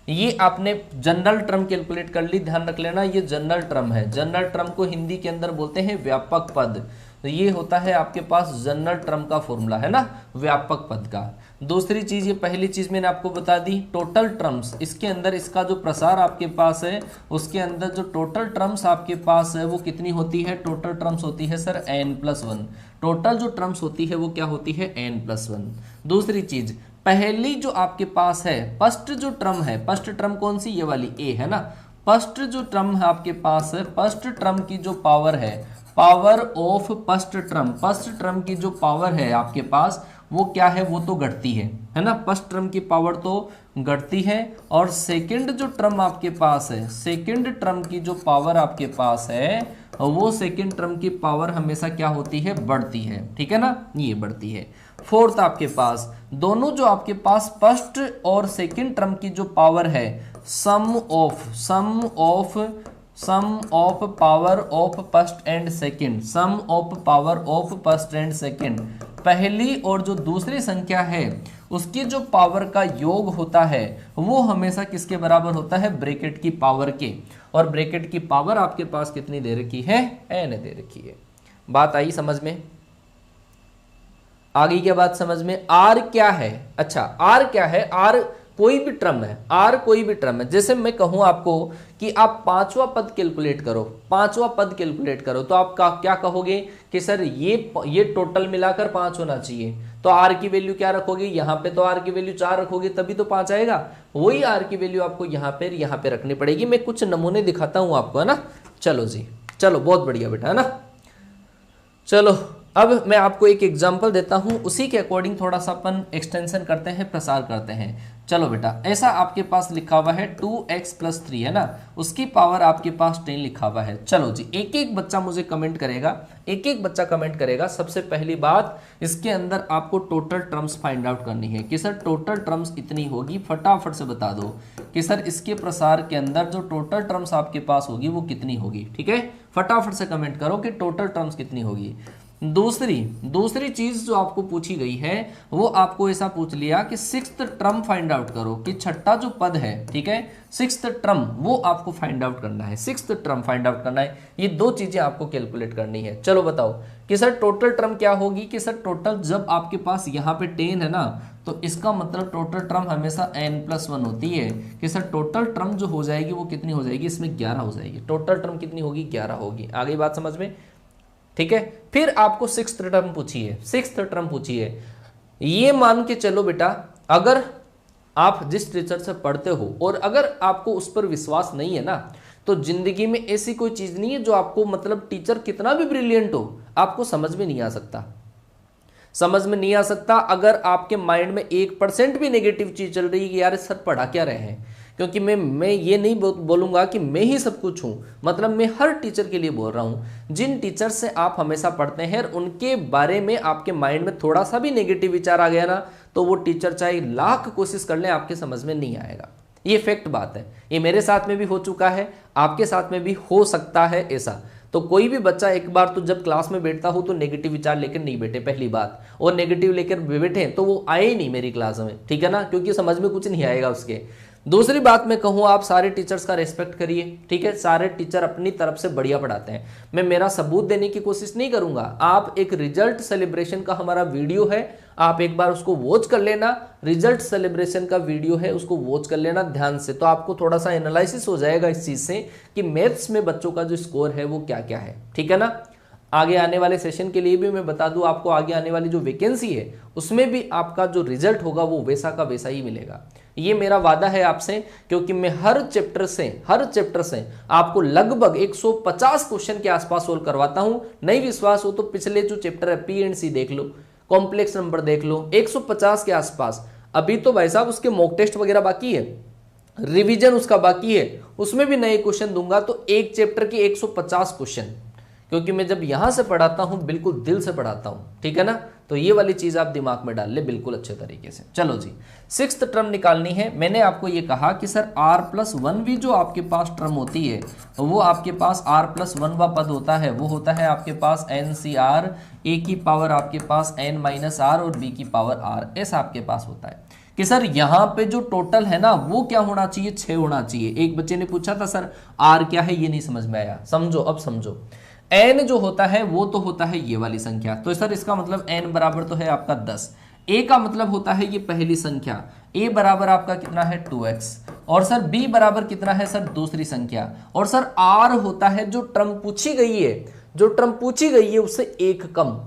ये आपने जनरल टर्म कैलकुलेट कर ली, ध्यान रख लेना, ये जनरल टर्म है। जनरल टर्म को हिंदी के अंदर बोलते हैं व्यापक पद। तो ये होता है आपके पास जनरल टर्म का फॉर्मूला, है ना, व्यापक पद का। दूसरी चीज, ये पहली चीज मैंने आपको बता दी, टोटल टर्म्स, इसके अंदर इसका जो प्रसार आपके पास है, उसके अंदर जो टोटल टर्म्स आपके पास है वो कितनी होती है? टोटल टर्म्स होती है सर n+1। टोटल जो टर्म्स होती है वो क्या होती है? n+1। दूसरी चीज, पहली जो आपके पास है फर्स्ट जो टर्म है, फर्स्ट टर्म कौन सी? ये वाली a है ना। फर्स्ट जो टर्म है आपके पास है, फर्स्ट टर्म की जो पावर है, पावर ऑफ फर्स्ट टर्म की जो पावर है आपके पास वो क्या है? वो तो घटती है ना। फर्स्ट टर्म की पावर तो घटती है, और सेकंड जो टर्म आपके पास है, सेकंड टर्म की जो पावर आपके पास है, वो सेकंड टर्म की पावर हमेशा क्या होती है? बढ़ती है। ठीक है ना, ये बढ़ती है। फोर्थ आपके पास, दोनों जो आपके पास फर्स्ट और सेकंड टर्म की जो पावर है, sum of power of first and second, sum of power of first and second, पहली और जो दूसरी संख्या है उसकी जो पावर का योग होता है वो हमेशा किसके बराबर होता है? ब्रैकेट की पावर के। और ब्रैकेट की पावर आपके पास कितनी दे रखी है? n दे रखी है। बात आई समझ में? आगे क्या बात समझ में? r क्या है? अच्छा, r क्या है? r कोई भी टर्म है, r कोई भी टर्म है। जैसे मैं कहूं आपको कि आप पांचवा पद कैलकुलेट करो, पांचवा पद कैलकुलेट करो, तो आप क्या कहोगे कि सर ये टोटल मिलाकर 5 होना चाहिए, तो r की वैल्यू क्या रखोगे? यहाँ पे तो r की वैल्यू 4 रखोगे तभी तो 5 आएगा। वही r की वैल्यू आपको यहाँ पे रखनी पड़ेगी। मैं कुछ नमूने दिखाता हूँ आपको, है ना। चलो जी, चलो, बहुत बढ़िया बेटा, है ना। चलो अब मैं आपको एक एग्जांपल देता हूं, उसी के अकॉर्डिंग थोड़ा सा अपन एक्सटेंशन करते हैं, प्रसार करते हैं। चलो बेटा, ऐसा आपके पास लिखा हुआ है 2x+3, है ना, उसकी पावर आपके पास 10 लिखा हुआ है। चलो जी, एक एक बच्चा मुझे कमेंट करेगा, एक एक बच्चा कमेंट करेगा। सबसे पहली बात, इसके अंदर आपको टोटल टर्म्स फाइंड आउट करनी है कि सर टोटल टर्म्स इतनी होगी। फटाफट से बता दो कि सर इसके प्रसार के अंदर जो टोटल टर्म्स आपके पास होगी वो कितनी होगी। ठीक है, फटाफट से कमेंट करो कि टोटल टर्म्स कितनी होगी। दूसरी चीज जो आपको पूछी गई है वो आपको ऐसा पूछ लिया कि सिक्स्थ टर्म फाइंड आउट करो, कि छठा जो पद है, ठीक है, सिक्स्थ टर्म वो आपको फाइंड आउट करना है, सिक्स्थ टर्म फाइंड आउट करना है। ये दो चीजें आपको कैलकुलेट करनी है। चलो बताओ कि सर टोटल टर्म क्या होगी, कि सर टोटल जब आपके पास यहाँ पे 10 है ना, तो इसका मतलब टोटल टर्म हमेशा n+1 होती है, कि सर टोटल टर्म जो हो जाएगी वो कितनी हो जाएगी, इसमें 11 हो जाएगी। टोटल टर्म कितनी होगी, 11 होगी। आ गई बात समझ में? ठीक है, फिर आपको सिक्स्थ टर्म पूछिए। ये मान के चलो बेटा, अगर आप जिस टीचर से पढ़ते हो और अगर आपको उस पर विश्वास नहीं है ना, तो जिंदगी में ऐसी कोई चीज नहीं है जो आपको, मतलब टीचर कितना भी ब्रिलियंट हो, आपको समझ में नहीं आ सकता अगर आपके माइंड में 1% भी नेगेटिव चीज चल रही है कि यार सर पढ़ा क्या रहे हैं। क्योंकि मैं ये नहीं बोलूंगा कि मैं ही सब कुछ हूं, मतलब मैं हर टीचर के लिए बोल रहा हूं। जिन टीचर से आप हमेशा पढ़ते हैं उनके बारे में आपके माइंड में थोड़ा सा भी नेगेटिव विचार आ गया ना, तो वो टीचर चाहे लाख कोशिश कर ले आपके समझ में नहीं आएगा। ये फैक्ट बात है, ये मेरे साथ में भी हो चुका है, आपके साथ में भी हो सकता है ऐसा। तो कोई भी बच्चा एक बार तो जब क्लास में बैठता हो तो नेगेटिव विचार लेकर नहीं बैठे, पहली बात, और नेगेटिव लेकर बैठे तो वो आए ही नहीं मेरी क्लास में, ठीक है ना, क्योंकि समझ में कुछ नहीं आएगा उसके। दूसरी बात मैं कहूँ, आप सारे टीचर्स का रेस्पेक्ट करिए, ठीक है, सारे टीचर अपनी तरफ से बढ़िया पढ़ाते हैं, मैं मेरा सबूत देने की कोशिश नहीं करूंगा। आप एक रिजल्ट सेलिब्रेशन का हमारा वीडियो है, आप एक बार उसको वॉच कर लेना, रिजल्ट सेलिब्रेशन का वीडियो है, उसको वॉच कर लेना ध्यान से, तो आपको थोड़ा सा एनालिसिस हो जाएगा इस चीज से कि मैथ्स में बच्चों का जो स्कोर है वो क्या क्या है, ठीक है ना। आगे आने वाले सेशन के लिए भी मैं बता दूं आपको, आगे आने वाली जो वैकेंसी है उसमें भी आपका जो रिजल्ट होगा वो वैसा का वैसा ही मिलेगा, ये मेरा वादा है आपसे, क्योंकि मैं हर चैप्टर से आपको लगभग 150 क्वेश्चन के आसपास सोल्व करवाता हूं। नहीं विश्वास हो तो पिछले जो चैप्टर है पी एंड सी देख लो, कॉम्प्लेक्स नंबर देख लो, 150 के आसपास। अभी तो भाई साहब उसके मॉक टेस्ट वगैरह बाकी है, रिवीजन उसका बाकी है, उसमें भी नए क्वेश्चन दूंगा, तो एक चैप्टर के 150 क्वेश्चन, क्योंकि मैं जब यहां से पढ़ाता हूं बिल्कुल दिल से पढ़ाता हूं, ठीक है ना। तो ये वाली चीज आप दिमाग में डाल ले बिल्कुल अच्छे तरीके से। चलो जी, 6th टर्म निकालनी है। मैंने आपको ये कहा कि सर r+1 भी जो आपके पास टर्म होती है वो आपके पास r+1 वा पद होता है, वो होता है आपके पास NCR, a की पावर आपके पास n-r और b की पावर r, ऐसा आपके पास होता है कि सर यहाँ पे जो टोटल है ना वो क्या होना चाहिए, 6 होना चाहिए। एक बच्चे ने पूछा था सर r क्या है, ये नहीं समझ में आया, समझो अब समझो। n जो होता है वो तो होता है ये वाली संख्या, तो सर इसका मतलब n बराबर तो है आपका 10, a का मतलब होता है ये पहली संख्या, a बराबर आपका कितना है 2x, और सर b बराबर कितना है सर दूसरी संख्या, और सर r होता है जो टर्म पूछी गई है, जो टर्म पूछी गई है उससे एक कम,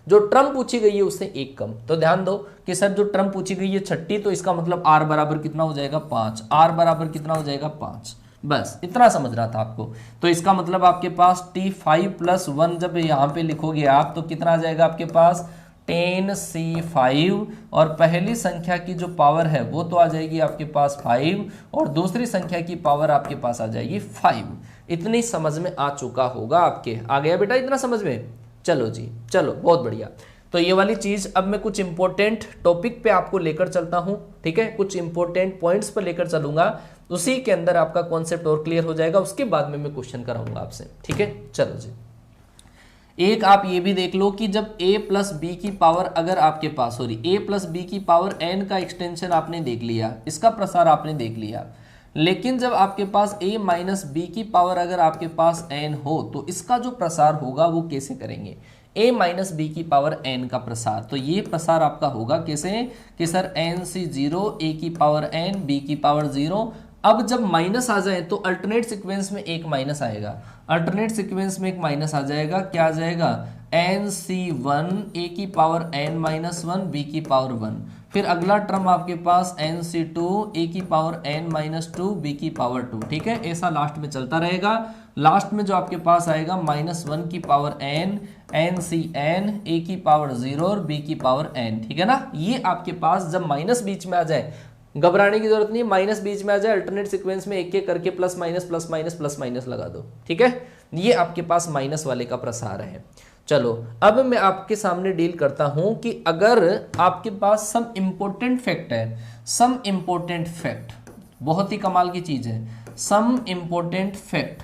जो टर्म पूछी गई है उससे एक कम। तो ध्यान दो कि सर जो टर्म पूछी गई है 36, तो इसका मतलब r बराबर कितना हो जाएगा 5, r बराबर कितना हो जाएगा 5, बस इतना समझना था आपको। तो इसका मतलब आपके पास t5+1 जब यहाँ पे लिखोगे आप तो कितना आ जाएगा आपके पास 10c5, और पहली संख्या की जो पावर है वो तो आ जाएगी आपके पास 5, और दूसरी संख्या की पावर आपके पास आ जाएगी 5। इतनी समझ में आ चुका होगा आपके, आ गया बेटा इतना समझ में। चलो जी, चलो बहुत बढ़िया। तो ये वाली चीज अब मैं कुछ इंपॉर्टेंट टॉपिक पे आपको लेकर चलता हूं, ठीक है, कुछ इंपॉर्टेंट पॉइंट्स पर लेकर चलूंगा, उसी के अंदर आपका कॉन्सेप्ट और क्लियर हो जाएगा, उसके बाद में मैं क्वेश्चन कराऊंगा आपसे, ठीक है। चलो जी, एक आप ये भी देख लो कि जब a+b की पावर अगर आपके पास a+b की पावर n का एक्सटेंशन आपने देख लिया, इसका प्रसार आपने देख लिया, लेकिन जब आपके पास a-b की पावर अगर आपके पास n हो तो इसका जो प्रसार होगा वो कैसे करेंगे, a-b की पावर n का प्रसार। तो ये प्रसार आपका होगा कैसे कि सर n/0 a की पावर n b की पावर 0। अब जब माइनस आ जाए तो अल्टरनेट सीक्वेंस में एक माइनस आएगा, अल्टरनेट सीक्वेंस में एक माइनस आ जाएगा, क्या आ जाएगा nc1 a की पावर n-1 b की पावर 1, फिर अगला टर्म आपके पास nc2 a की पावर n-2 b की पावर 2, ठीक है, ऐसा लास्ट में चलता रहेगा। लास्ट में जो आपके पास आएगा -1 की पावर n ncn a की पावर 0 और b की पावर n, ठीक है ना। ये आपके पास जब माइनस बीच में आ जाए, घबराने की जरूरत नहीं, माइनस बीच में आ जाए अल्टरनेट सीक्वेंस में एक एक करके प्लस माइनस लगा दो, ठीक है। ये आपके पास माइनस वाले का प्रसार है। चलो अब मैं आपके सामने डील करता हूं कि अगर आपके पास सम इंपॉर्टेंट फैक्ट है, सम इंपॉर्टेंट फैक्ट बहुत ही कमाल की चीज है, सम इंपॉर्टेंट फैक्ट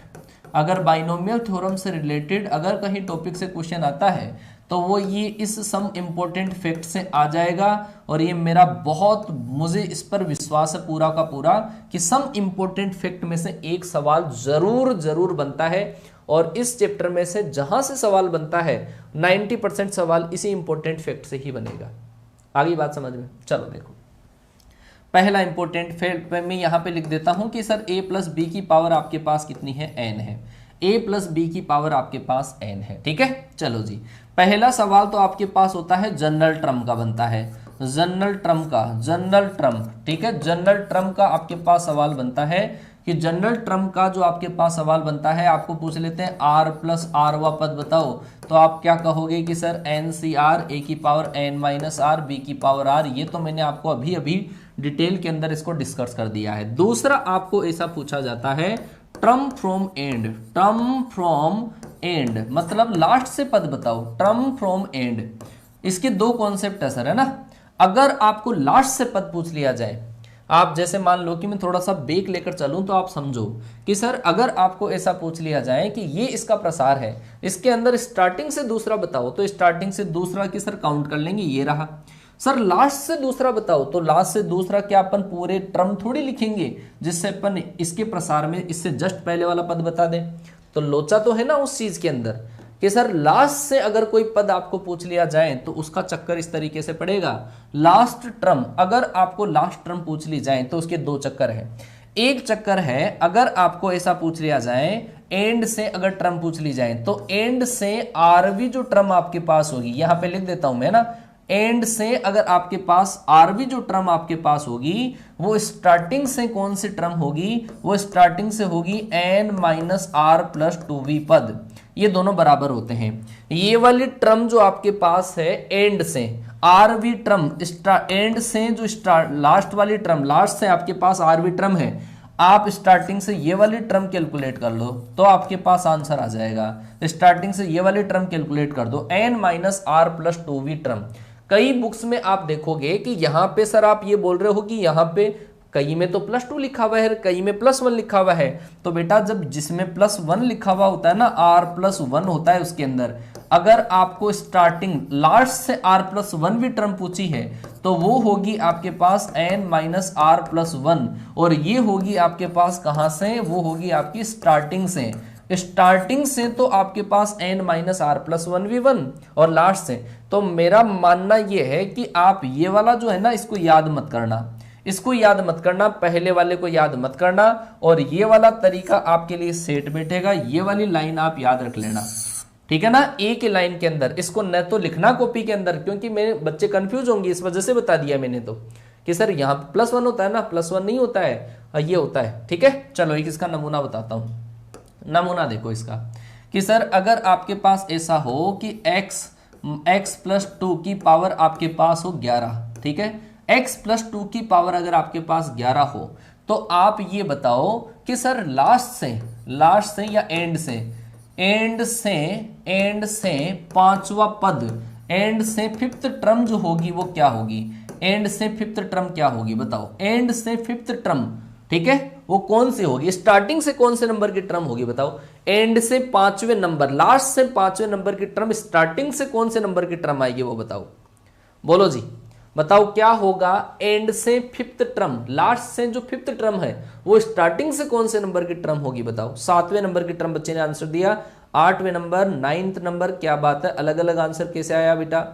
अगर बाइनोमियल थ्योरम से रिलेटेड अगर कहीं टॉपिक से क्वेश्चन आता है तो वो ये इस सम इंपॉर्टेंट फैक्ट से आ जाएगा, और ये मेरा बहुत, मुझे इस पर विश्वास है पूरा का पूरा कि सम इंपॉर्टेंट फैक्ट में से एक सवाल जरूर बनता है, और इस चैप्टर में से जहां से सवाल बनता है 90% सवाल इसी इंपॉर्टेंट फैक्ट से ही बनेगा। आगे बात समझ में। चलो देखो, पहला इंपॉर्टेंट फैक्ट मैं यहां पे लिख देता हूं कि सर a+b की पावर आपके पास कितनी है, n है, a+b की पावर आपके पास n है, ठीक है। चलो जी, पहला सवाल तो आपके पास होता है जनरल टर्म का बनता है, जनरल टर्म का, जनरल टर्म, ठीक है, जनरल टर्म का आपके पास सवाल बनता है कि जनरल टर्म का जो आपके पास सवाल बनता है, आपको पूछ लेते हैं r+r वा पद बताओ, तो आप क्या कहोगे कि सर NCR a की पावर n-r b की पावर r। ये तो मैंने आपको अभी अभी डिटेल के अंदर इसको डिस्कस कर दिया है। दूसरा आपको ऐसा पूछा जाता है term from and, term from and मतलब लास्ट से पद बताओ, टर्म फ्रॉम एंड। इसके दो कॉन्सेप्ट है सर, है ना। अगर आपको लास्ट से पद पूछ लिया जाए, आप जैसे मान लो कि मैं थोड़ा सा बेक लेकर चलूं तो आप समझो कि सर अगर आपको ऐसा पूछ लिया जाए कि ये इसका प्रसार है, इसके अंदर स्टार्टिंग से दूसरा बताओ, तो स्टार्टिंग से दूसरा की सर काउंट कर लेंगे, ये रहा। सर लास्ट से दूसरा बताओ, तो लास्ट से दूसरा क्या अपन पूरे टर्म थोड़ी लिखेंगे जिससे अपन इसके प्रसार में इससे जस्ट पहले वाला पद बता दें। तो लोचा तो है ना उस चीज के अंदर कि सर लास्ट से अगर कोई पद आपको पूछ लिया जाए तो उसका चक्कर इस तरीके से पड़ेगा। लास्ट टर्म, अगर आपको लास्ट टर्म पूछ ली जाए तो उसके दो चक्कर है। एक चक्कर है अगर आपको ऐसा पूछ लिया जाए एंड से अगर टर्म पूछ ली जाए, तो एंड से आरवी जो टर्म आपके पास होगी, यहां पे लिख देता हूं मैं ना, एंड से अगर आपके पास आरवी जो टर्म आपके पास होगी वो स्टार्टिंग से कौन सी टर्म होगी, वो स्टार्टिंग से होगी N minus R plus 2v पद। ये दोनों बराबर होते हैं। ये वाली टर्म जो आपके पास है एंड से, आरवी टर्म एंड से जो लास्ट वाली टर्म, लास्ट से आपके पास आरवी टर्म है, आप स्टार्टिंग से ये वाली टर्म कैलकुलेट कर लो तो आपके पास आंसर आ जाएगा। स्टार्टिंग से ये वाली टर्म कैलकुलेट कर दो, N minus R plus 2v term. कई बुक्स में आप देखोगे कि यहां पे सर आप ये बोल रहे हो कि यहां पे कई में तो +2 लिखा हुआ है, कई में +1 लिखा हुआ है। तो बेटा जब जिसमें +1 लिखा हुआ होता है ना, r+1 होता है उसके अंदर, अगर आपको स्टार्टिंग लास्ट से r+1 भी टर्म पूछी है तो वो होगी आपके पास n माइनस r+1, और ये होगी आपके पास कहां से, वो होगी आपकी स्टार्टिंग से। स्टार्टिंग से तो आपके पास n माइनस r+1v1 और लास्ट से। तो मेरा मानना यह है कि आप ये वाला जो है ना इसको याद मत करना, इसको याद मत करना, पहले वाले को याद मत करना, और ये वाला तरीका आपके लिए सेट बैठेगा। ये वाली लाइन आप याद रख लेना, ठीक है ना, एक ही लाइन के अंदर। इसको न तो लिखना कॉपी के अंदर, क्योंकि मेरे बच्चे कंफ्यूज होंगे, इस वजह से बता दिया मैंने तो कि सर यहाँ +1 होता है ना, +1 नहीं होता है, ये होता है। ठीक है, चलो एक इसका नमूना बताता हूं। नमूना देखो इसका कि सर अगर आपके पास ऐसा हो कि x+2 की पावर आपके पास हो 11, ठीक है, x+2 की पावर अगर आपके पास 11 हो तो आप ये बताओ कि सर लास्ट से या एंड से पांचवा पद, एंड से फिफ्थ टर्म जो होगी वो क्या होगी, एंड से फिफ्थ टर्म क्या होगी बताओ, एंड से फिफ्थ टर्म, ठीक है, वो कौन सी होगी, स्टार्टिंग से कौन से नंबर की टर्म होगी बताओ, एंड से 5वें नंबर, लास्ट से 5वें नंबर की टर्म, स्टार्टिंग से कौन से नंबर की टर्म आएगी वो बताओ, बोलो जी बताओ क्या होगा। एंड से फिफ्थ टर्म, लास्ट से जो फिफ्थ टर्म है वो स्टार्टिंग से कौन से नंबर की टर्म होगी बताओ। 7वें नंबर की टर्म बच्चे ने आंसर दिया, 8वें नंबर, 9th नंबर, क्या बात है, अलग अलग आंसर कैसे आया बेटा,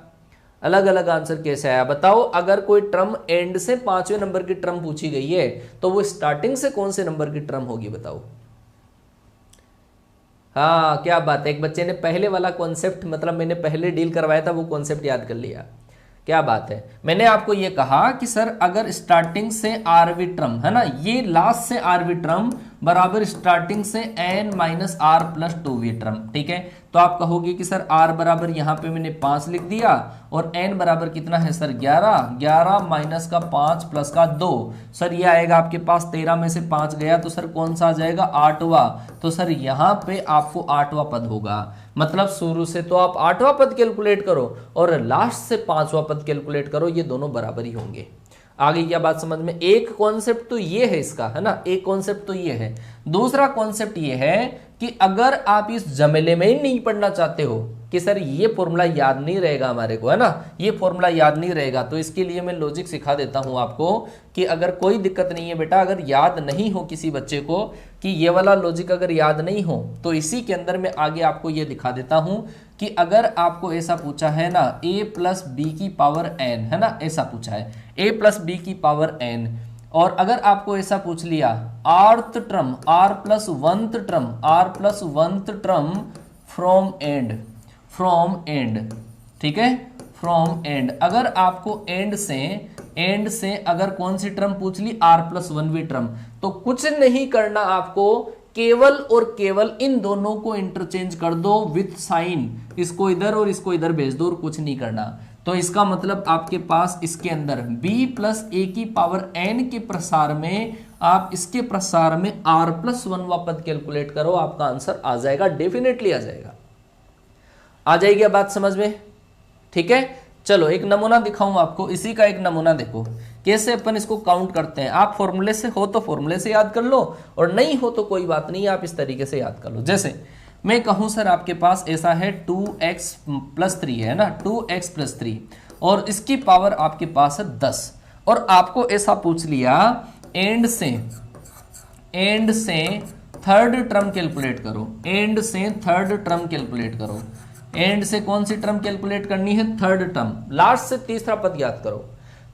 अलग अलग आंसर कैसे आया बताओ। अगर कोई टर्म एंड से 5वें नंबर की टर्म पूछी गई है तो वो स्टार्टिंग से कौन से नंबर की टर्म होगी बताओ। हाँ क्या बात है, एक बच्चे ने पहले वाला कॉन्सेप्ट, मतलब मैंने पहले डील करवाया था वो कॉन्सेप्ट याद कर लिया, क्या बात है। मैंने आपको ये कहा कि सर अगर स्टार्टिंग से आरवी टर्म है ना, ये लास्ट से आरवी टर्म बराबर स्टार्टिंग से n minus R plus 2v term, ठीक है, तो आप कहोगे कि सर r बराबर यहाँ पे मैंने 5 लिख दिया और n बराबर कितना है सर 11 माइनस का 5 प्लस का 2, सर ये आएगा आपके पास 13 में से 5 गया तो सर कौन सा आ जाएगा 8वां, तो सर यहाँ पे आपको 8वां पद होगा। मतलब शुरू से तो आप 8वां पद कैलकुलेट करो और लास्ट से 5वां पद कैलकुलेट करो, ये दोनों बराबर ही होंगे। आगे क्या बात समझ में, एक कॉन्सेप्ट तो ये है इसका, है ना, एक कॉन्सेप्ट तो ये है। दूसरा कॉन्सेप्ट ये है कि अगर आप इस जमेले में ही नहीं पढ़ना चाहते हो कि सर ये फॉर्मूला याद नहीं रहेगा हमारे को, है ना, ये फॉर्मूला याद नहीं रहेगा, तो इसके लिए मैं लॉजिक सिखा देता हूं आपको कि अगर कोई दिक्कत नहीं है बेटा, अगर याद नहीं हो किसी बच्चे को कि ये वाला लॉजिक अगर याद नहीं हो तो इसी के अंदर मैं आगे आपको ये दिखा देता हूं कि अगर आपको ऐसा पूछा है ना a प्लस बी की पावर n, है ना, ऐसा पूछा है a प्लस बी की पावर n, और अगर आपको ऐसा पूछ लिया rth term r plus oneth term from end, ठीक है, फ्रॉम एंड, अगर आपको एंड से अगर कौन सी टर्म पूछ ली r प्लस 1v टर्म, तो कुछ नहीं करना आपको, केवल और केवल इन दोनों को इंटरचेंज कर दो विथ साइन, इसको इधर और इसको इधर भेज दो और कुछ नहीं करना। तो इसका मतलब आपके पास इसके अंदर b प्लस ए की पावर n के प्रसार में आप इसके प्रसार में r प्लस 1वां पद कैलकुलेट करो, आपका आंसर आ जाएगा, डेफिनेटली आ जाएगा। आ जाएगी बात समझ में, ठीक है। चलो एक नमूना दिखाऊं आपको, इसी का एक नमूना देखो कैसे अपन इसको काउंट करते हैं। आप फॉर्मूले से हो तो फॉर्मूले से याद कर लो, और नहीं हो तो कोई बात नहीं, आप इस तरीके से याद कर लो। जैसे मैं कहूं सर आपके पास ऐसा है 2x + 3 है ना, 2x + 3, और इसकी पावर आपके पास है 10, और आपको ऐसा पूछ लिया एंड से थर्ड टर्म कैलकुलेट करो, एंड से थर्ड टर्म कैलकुलेट करो। एंड से कौन सी टर्म कैलकुलेट करनी है? Third term. लास्ट से तीसरा पद याद करो।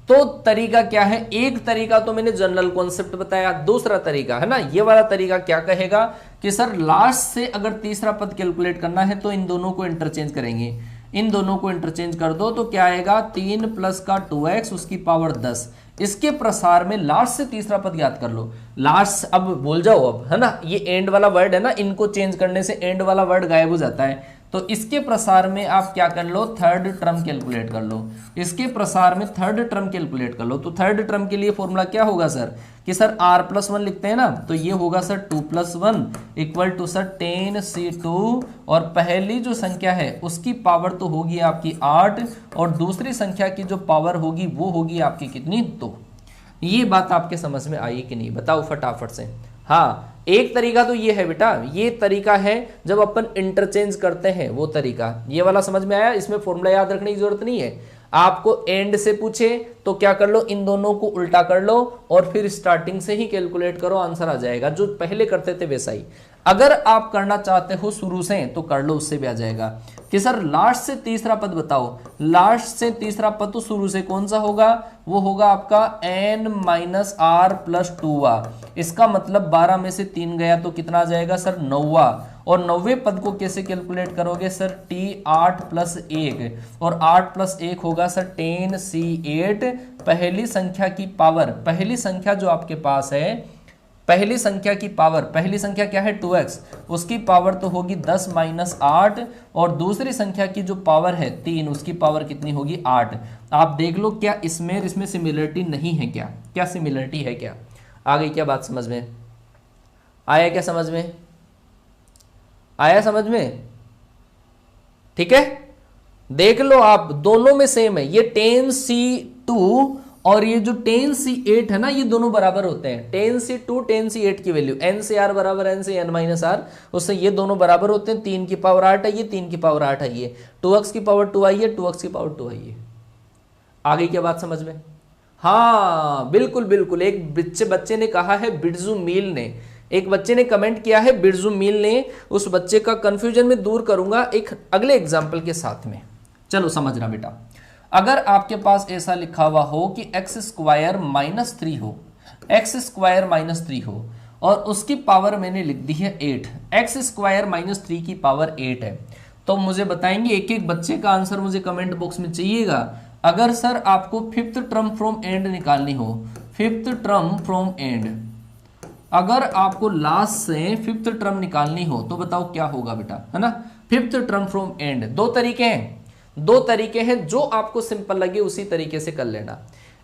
तो तरीका क्या है? एक तरीका तो मैंने जनरल कॉन्सेप्ट बताया, दूसरा तरीका है ना ये वाला तरीका क्या कहेगा कि सर लास्ट से अगर तीसरा पद कैलकुलेट करना है तो इन दोनों को इंटरचेंज करेंगे, इन दोनों को इंटरचेंज कर दो तो क्या आएगा? 3 + का 2x उसकी पावर 10। इसके प्रसार में लास्ट से तीसरा पद याद कर लो। लास्ट अब बोल जाओ अब, है ना, ये एंड वाला वर्ड है ना, इनको चेंज करने से एंड वाला वर्ड गायब हो जाता है। तो इसके प्रसार में आप क्या कर लो? थर्ड टर्म कैलकुलेट कर लो। इसके प्रसार में थर्ड टर्म कैलकुलेट कर लो। तो थर्ड टर्म के लिए फॉर्मूला क्या होगा सर कि सर r+1 लिखते हैं ना, तो ये होगा सर 2 + 1 = सर 10c2, और पहली जो संख्या है उसकी पावर तो होगी आपकी 8, और दूसरी संख्या की जो पावर होगी वो होगी आपकी कितनी? 2। ये बात आपके समझ में आई कि नहीं? बताओ फटाफट से। हाँ, एक तरीका तो ये है बेटा, ये तरीका है जब अपन इंटरचेंज करते हैं वो तरीका, ये वाला समझ में आया। इसमें फॉर्मूला याद रखने की जरूरत नहीं है। आपको एंड से पूछे तो क्या कर लो? इन दोनों को उल्टा कर लो और फिर स्टार्टिंग से ही कैलकुलेट करो, आंसर आ जाएगा। जो पहले करते थे वैसा ही। अगर आप करना चाहते हो शुरू से तो कर लो, उससे भी आ जाएगा कि सर लास्ट से तीसरा पद बताओ। लास्ट से तीसरा पद तो शुरू से कौन सा होगा? वो होगा आपका n - r + 2। इसका मतलब 12 में से 3 गया तो कितना आ जाएगा सर? 9। और 9वें पद को कैसे कैलकुलेट करोगे सर? t8 + 1, और 8 + 1 होगा सर 10c8। पहली संख्या की पावर, पहली संख्या जो आपके पास है, पहली संख्या की पावर, पहली संख्या क्या है? 2x, उसकी पावर तो होगी 10 - 8, और दूसरी संख्या की जो पावर है 3, उसकी पावर कितनी होगी? 8। आप देख लो क्या इसमें सिमिलरिटी नहीं है क्या? क्या सिमिलरिटी है क्या? आ गई क्या बात समझ में? आया क्या समझ में? आया समझ में? ठीक है, देख लो आप, दोनों में सेम है। ये 10c2 और ये जो 10c8 है ना, ये दोनों बराबर होते हैं। 10c2 10c8 की वैल्यू n/r = n/n-r, उससे ये दोनों बराबर होते हैं। 3 की पावर 8 है ये, 3 की पावर 8 है ये, 2x की पावर 2 आई है, 2x की पावर 2 आई है। आ गई क्या बात समझ में? हाँ बिल्कुल बिल्कुल। एक बच्चे ने कहा है, बिरजू मील ने, एक बच्चे ने कमेंट किया है बिरजू मील ने। उस बच्चे का कंफ्यूजन में दूर करूंगा एक अगले एग्जाम्पल के साथ में। चलो समझना बेटा, अगर आपके पास ऐसा लिखा हुआ हो कि x² - 3 हो, x² - 3 हो, और उसकी पावर मैंने लिख दी है 8, x² - 3 की पावर 8 है, तो मुझे बताएंगे एक एक बच्चे का आंसर मुझे कमेंट बॉक्स में चाहिएगा। अगर सर आपको 5th टर्म फ्रॉम एंड निकालनी हो, 5th टर्म फ्रॉम एंड, अगर आपको लास्ट से 5th टर्म निकालनी हो तो बताओ क्या होगा बेटा, है ना? 5th टर्म फ्रॉम एंड दो तरीके हैं, जो आपको सिंपल लगे उसी तरीके से कर लेना।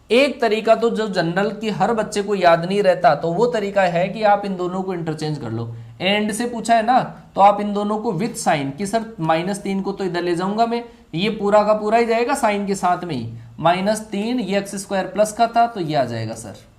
एक तरीका तो जो जनरल की हर बच्चे को याद नहीं रहता, तो वो तरीका है कि आप इन दोनों को इंटरचेंज कर लो। एंड से पूछा है ना, तो आप इन दोनों को विथ साइन कि सर -3 को तो इधर ले जाऊंगा मैं, ये पूरा का पूरा ही जाएगा साइन के साथ में ही। -3 ये x² प्लस का था तो ये आ जाएगा सर।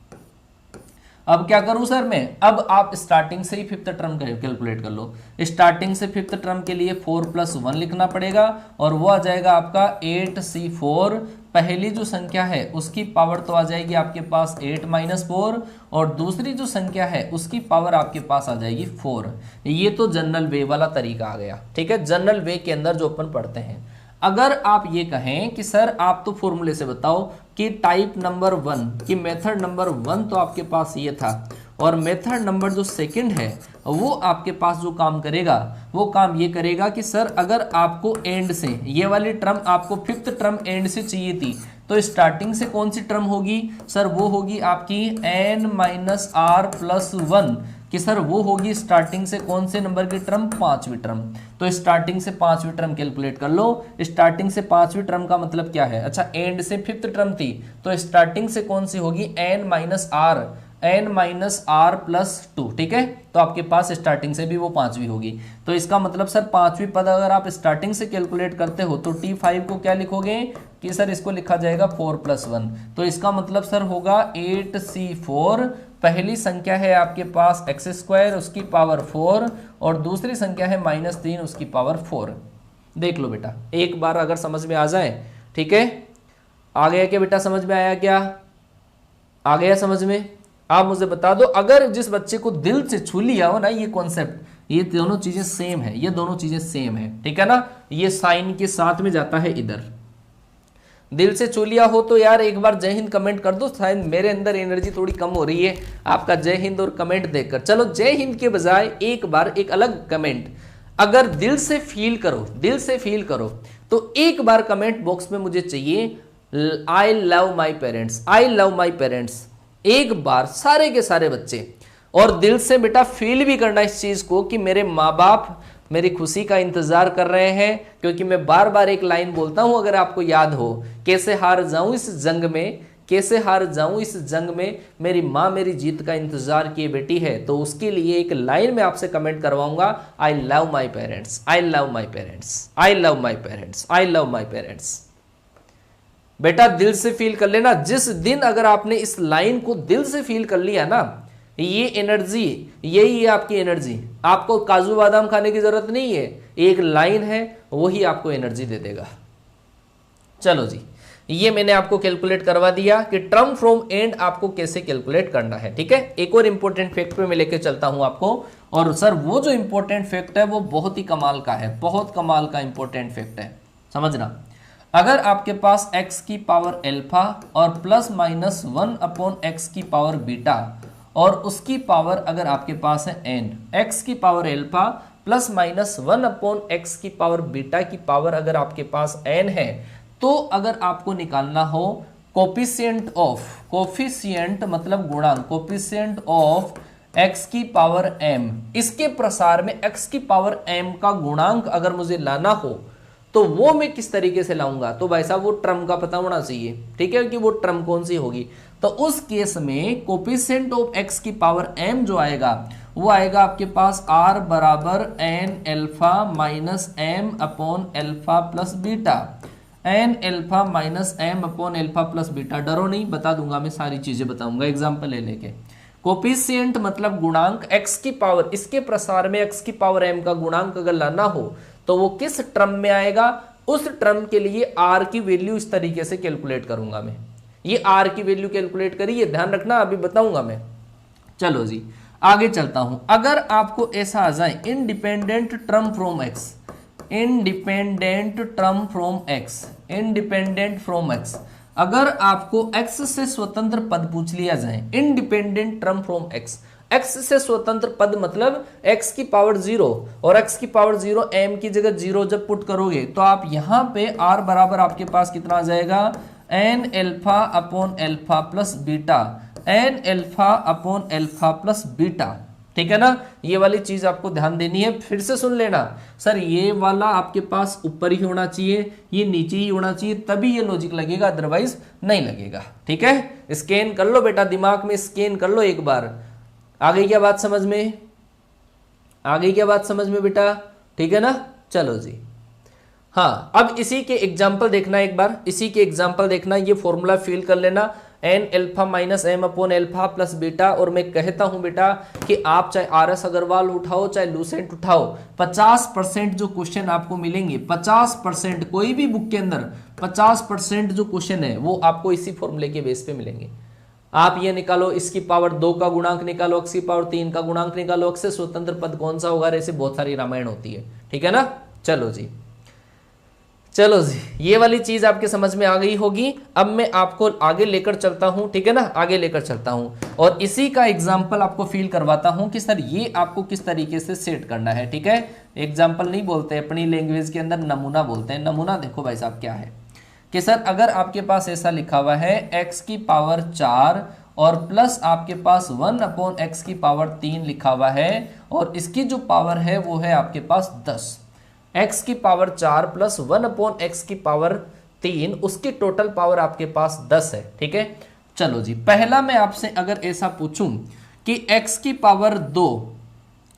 अब क्या करूं सर मैं? अब आप स्टार्टिंग से ही 5th टर्म कैलकुलेट कर लो। स्टार्टिंग से 5th टर्म के लिए 4 + 1 लिखना पड़ेगा, और वो आ जाएगा आपका 8c4। पहली जो संख्या है उसकी पावर तो आ जाएगी आपके पास 8 - 4, और दूसरी जो संख्या है उसकी पावर आपके पास आ जाएगी 4। ये तो जनरल वे वाला तरीका आ गया। ठीक है, जनरल वे के अंदर जो अपन पढ़ते हैं। अगर आप ये कहें कि सर आप तो फॉर्मूले से बताओ कि टाइप नंबर 1 कि मेथड नंबर 1 तो आपके पास ये था, और मेथड नंबर जो सेकंड है वो आपके पास जो काम करेगा वो काम ये करेगा कि सर अगर आपको एंड से ये वाली टर्म आपको 5th टर्म एंड से चाहिए थी, तो स्टार्टिंग से कौन सी टर्म होगी सर? वो होगी आपकी n - r + 1, कि सर वो होगी स्टार्टिंग से कौन से नंबर की टर्म? 5वीं टर्म। तो स्टार्टिंग से 5वीं टर्म कैलकुलेट कर लो। स्टार्टिंग से 5वीं टर्म का मतलब क्या है? अच्छा, एंड से 5th टर्म थी तो स्टार्टिंग से कौन सी होगी? n - r + 2। ठीक है, तो आपके पास स्टार्टिंग से भी वो 5वीं होगी। तो इसका मतलब सर 5वीं पद अगर आप स्टार्टिंग से कैलकुलेट करते हो तो T5 को क्या लिखोगे? कि सर इसको लिखा जाएगा 4+1, तो इसका मतलब सर होगा 8c4। पहली संख्या है आपके पास x², उसकी पावर 4, और दूसरी संख्या है -3, उसकी पावर 4। देख लो बेटा, एक बार अगर समझ में आ जाए, ठीक है। आ गया क्या बेटा, समझ में आया क्या, आ गया समझ में? आप मुझे बता दो, अगर जिस बच्चे को दिल से छू लिया हो ना ये कॉन्सेप्ट, ये दोनों चीजें सेम है, ये दोनों चीजें सेम है, ठीक है ना। ये साइन के साथ में जाता है इधर। दिल से छू लिया हो तो यार एक बार जय हिंद कमेंट कर दो। शायद मेरे अंदर एनर्जी थोड़ी कम हो रही है आपका जय हिंद और कमेंट देखकर। चलो जय हिंद के बजाय एक बार एक अलग कमेंट, अगर दिल से फील करो, दिल से फील करो, तो एक बार कमेंट बॉक्स में मुझे चाहिए I love my parents, I love my parents, एक बार सारे के सारे बच्चे। और दिल से बेटा फील भी करना इस चीज को कि मेरे माँ बाप मेरी खुशी का इंतजार कर रहे हैं, क्योंकि मैं बार बार एक लाइन बोलता हूं, अगर आपको याद हो, कैसे हार जाऊं इस जंग में, कैसे हार जाऊं इस जंग में, मेरी माँ मेरी जीत का इंतजार किए बैठी है। तो उसके लिए एक लाइन में आपसे कमेंट करवाऊंगा, I love my parents, I love my parents, I love my parents, I love my parents. बेटा दिल से फील कर लेना। जिस दिन अगर आपने इस लाइन को दिल से फील कर लिया ना, ये एनर्जी, यही है आपकी एनर्जी। आपको काजू बादाम खाने की जरूरत नहीं है, एक लाइन है वही आपको एनर्जी दे देगा। चलो जी, ये मैंने आपको कैलकुलेट करवा दिया कि टर्म फ्रॉम एंड आपको कैसे कैलकुलेट करना है, ठीक है। एक और इंपॉर्टेंट फैक्ट पे मैं लेके चलता हूं आपको, और सर वो जो इंपॉर्टेंट फैक्ट है वो बहुत ही कमाल का है, बहुत कमाल का इंपॉर्टेंट फैक्ट है, समझना। अगर आपके पास x की पावर अल्फा और ±1/x की पावर बीटा, और उसकी पावर अगर आपके पास है n, x की पावर अल्फा ±1/x की पावर बीटा की पावर अगर आपके पास n है, तो अगर आपको निकालना हो कोफिशिएंट ऑफ, कोफिशिएंट मतलब गुणांक, कोफिशिएंट ऑफ x की पावर m, इसके प्रसार में x की पावर m का गुणांक अगर मुझे लाना हो, तो वो मैं किस तरीके से लाऊंगा? तो भाई साहब वो टर्म का पता होना चाहिए, ठीक है, कि वो टर्म कौन सी होगी। तो उस केस में कोफिशिएंट ऑफ x की पावर m जो आएगा वो आएगा आपके पास r बराबर n alpha minus m upon alpha plus beta, n alpha minus m upon alpha plus beta. डरो नहीं, बता दूंगा मैं, सारी चीजें बताऊंगा एग्जाम्पल ले लेके। कोफिशिएंट मतलब गुणांक, x की पावर, इसके प्रसार में x की पावर m का गुणांक अगर लाना हो तो वो किस टर्म में आएगा? उस टर्म के लिए r की वैल्यू इस तरीके से कैलकुलेट करूंगा मैं। ये r की वैल्यू कैलकुलेट करिए, ध्यान रखना, अभी बताऊंगा मैं। चलो जी आगे चलता हूं। अगर आपको ऐसा आ जाए independent term from x, independent term from x, independent from x, अगर आपको x से स्वतंत्र पद पूछ लिया जाए, independent term from x, x से स्वतंत्र पद मतलब x की पावर 0 और x की पावर 0 m की जगह 0 जब पुट करोगे तो आप यहां पे r बराबर आपके पास कितना आ जाएगा? n alpha upon alpha plus beta, n alpha upon alpha plus beta, ठीक है ना। ये वाली चीज आपको ध्यान देनी है, फिर से सुन लेना। सर ये वाला आपके पास ऊपर ही होना चाहिए, ये नीचे ही होना चाहिए, तभी ये लॉजिक लगेगा, अदरवाइज नहीं लगेगा, ठीक है। स्कैन कर लो बेटा, दिमाग में स्कैन कर लो एक बार। आ गई क्या बात समझ में? आ गई क्या बात समझ में बेटा? ठीक है ना। चलो जी, हाँ अब इसी के एग्जाम्पल देखना, एक बार इसी के एग्जाम्पल देखना। ये फॉर्मूला फिल कर लेना, n alpha minus m upon alpha plus beta. और मैं कहता हूं बेटा कि आप चाहे RS अग्रवाल उठाओ चाहे लूसेंट उठाओ, 50% जो क्वेश्चन आपको मिलेंगे, 50% कोई भी बुक के अंदर 50% जो क्वेश्चन है वो आपको इसी फॉर्मूले के बेस पे मिलेंगे। आप ये निकालो, इसकी पावर 2 का गुणांक निकालो, x की पावर 3 का गुणांक निकालो, x से स्वतंत्र पद कौन सा होगा, ऐसे बहुत सारी रामायण होती है, ठीक है ना। चलो जी, चलो जी, ये वाली चीज आपके समझ में आ गई होगी। अब मैं आपको आगे लेकर चलता हूं, ठीक है ना, आगे लेकर चलता हूं और इसी का एग्जाम्पल आपको फील करवाता हूं कि सर ये आपको किस तरीके से सेट करना है, ठीक है। एग्जाम्पल नहीं बोलते, अपनी लैंग्वेज के अंदर नमूना बोलते हैं। नमूना देखो भाई साहब क्या है कि सर अगर आपके पास ऐसा लिखा हुआ है x की पावर 4 और प्लस आपके पास 1 अपॉन x की पावर 3 लिखा हुआ है, और इसकी जो पावर है वो है आपके पास 10, x की पावर 4 प्लस 1 अपॉन x की पावर 3, उसकी टोटल पावर आपके पास 10 है, ठीक है। चलो जी, पहला मैं आपसे अगर ऐसा पूछूं कि x की पावर 2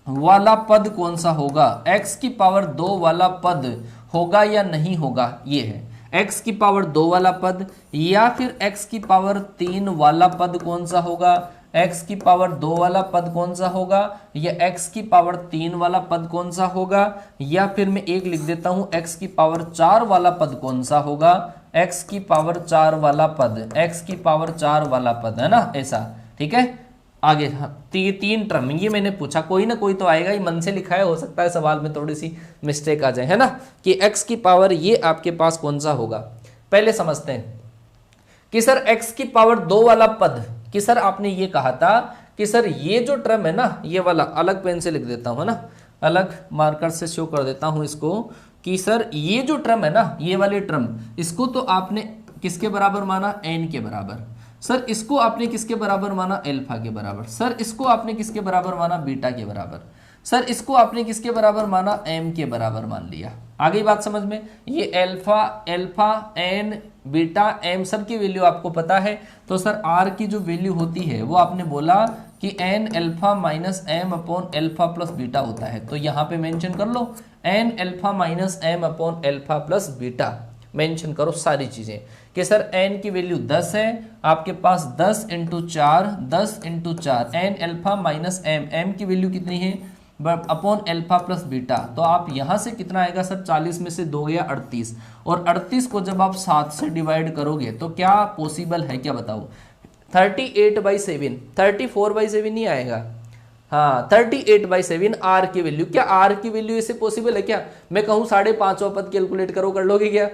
वाला पद कौन सा होगा, x की पावर 2 वाला पद होगा या नहीं होगा, ये है। x की पावर 2 वाला पद या फिर x की पावर 3 वाला पद कौन सा होगा, x की पावर 2 वाला पद कौन सा होगा या x की पावर 3 वाला पद कौन सा होगा, या फिर मैं एक लिख देता हूं x की पावर 4 वाला पद कौन सा होगा, x की पावर 4 वाला पद, x की पावर 4 वाला पद, है ना, ऐसा। ठीक है, आगे तीन टर्म ये मैंने पूछा, कोई ना कोई तो आएगा, ये मन से लिखा है, हो सकता है सवाल में थोड़ी सी मिस्टेक आ जाए, है ना, कि x की पावर ये आपके पास कौन सा होगा। पहले समझते हैं कि सर x की पावर 2 वाला पद, कि सर आपने ये कहा था कि सर ये जो टर्म है ना, ये वाला अलग पेन से लिख देता हूं, है ना, अलग मार्कर से शो कर देता हूं इसको, कि सर ये जो टर्म है ना, ये वाली टर्म, इसको तो आपने किसके बराबर माना, n के बराबर। सर इसको आपने किसके बराबर माना, अल्फा के बराबर। सर इसको आपने किसके बराबर माना, बीटा के बराबर। सर इसको आपने किसके बराबर माना, m के बराबर मान लिया। आ गई बात समझ में। ये अल्फा n बीटा m सब की वैल्यू आपको पता है। तो सर r की जो वैल्यू होती है वो आपने बोला कि n alpha minus m upon alpha plus beta होता है। तो यहाँ पे मेंशन कर लो n alpha minus m upon alpha plus beta, mention करो सारी चीजें कि सर n की वैल्यू 10 है आपके पास, 10 into 4, 10 into 4, n alpha minus m की वैल्यू कितनी है, अपॉन अल्फा प्लस बीटा। तो आप यहां से कितना आएगा सर, 40 में से 2 गया 38, और 38 को जब आप 7 से डिवाइड करोगे तो क्या पॉसिबल है, क्या बताओ, 38/7, 34/7 नहीं आएगा, हाँ 38/7 आर की वैल्यू। क्या आर की वैल्यू इससे पॉसिबल है क्या, मैं कहूँ 5.5वां पद कैलकुलेट करो, कर लोगे क्या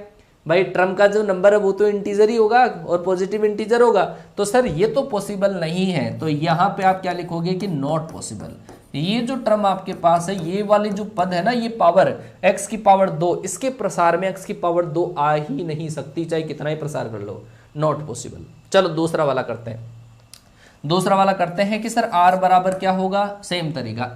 भाई, टर्म का जो नंबर है वो तो इंटीजर ही होगा और पॉजिटिव इंटीजर होगा, तो सर ये तो पॉसिबल नहीं है। तो यहाँ पे आप क्या लिखोगे कि नॉट पॉसिबल। ये जो टर्म आपके पास है, ये वाली जो पद है ना, ये पावर x की पावर 2, इसके प्रसार में x की पावर 2 आ ही नहीं सकती, चाहे कितना ही प्रसार कर लो, नॉट पॉसिबल। चलो दूसरा वाला करते हैं। दूसरा वाला करते हैं कि सर r बराबर क्या होगा, सेम तरीका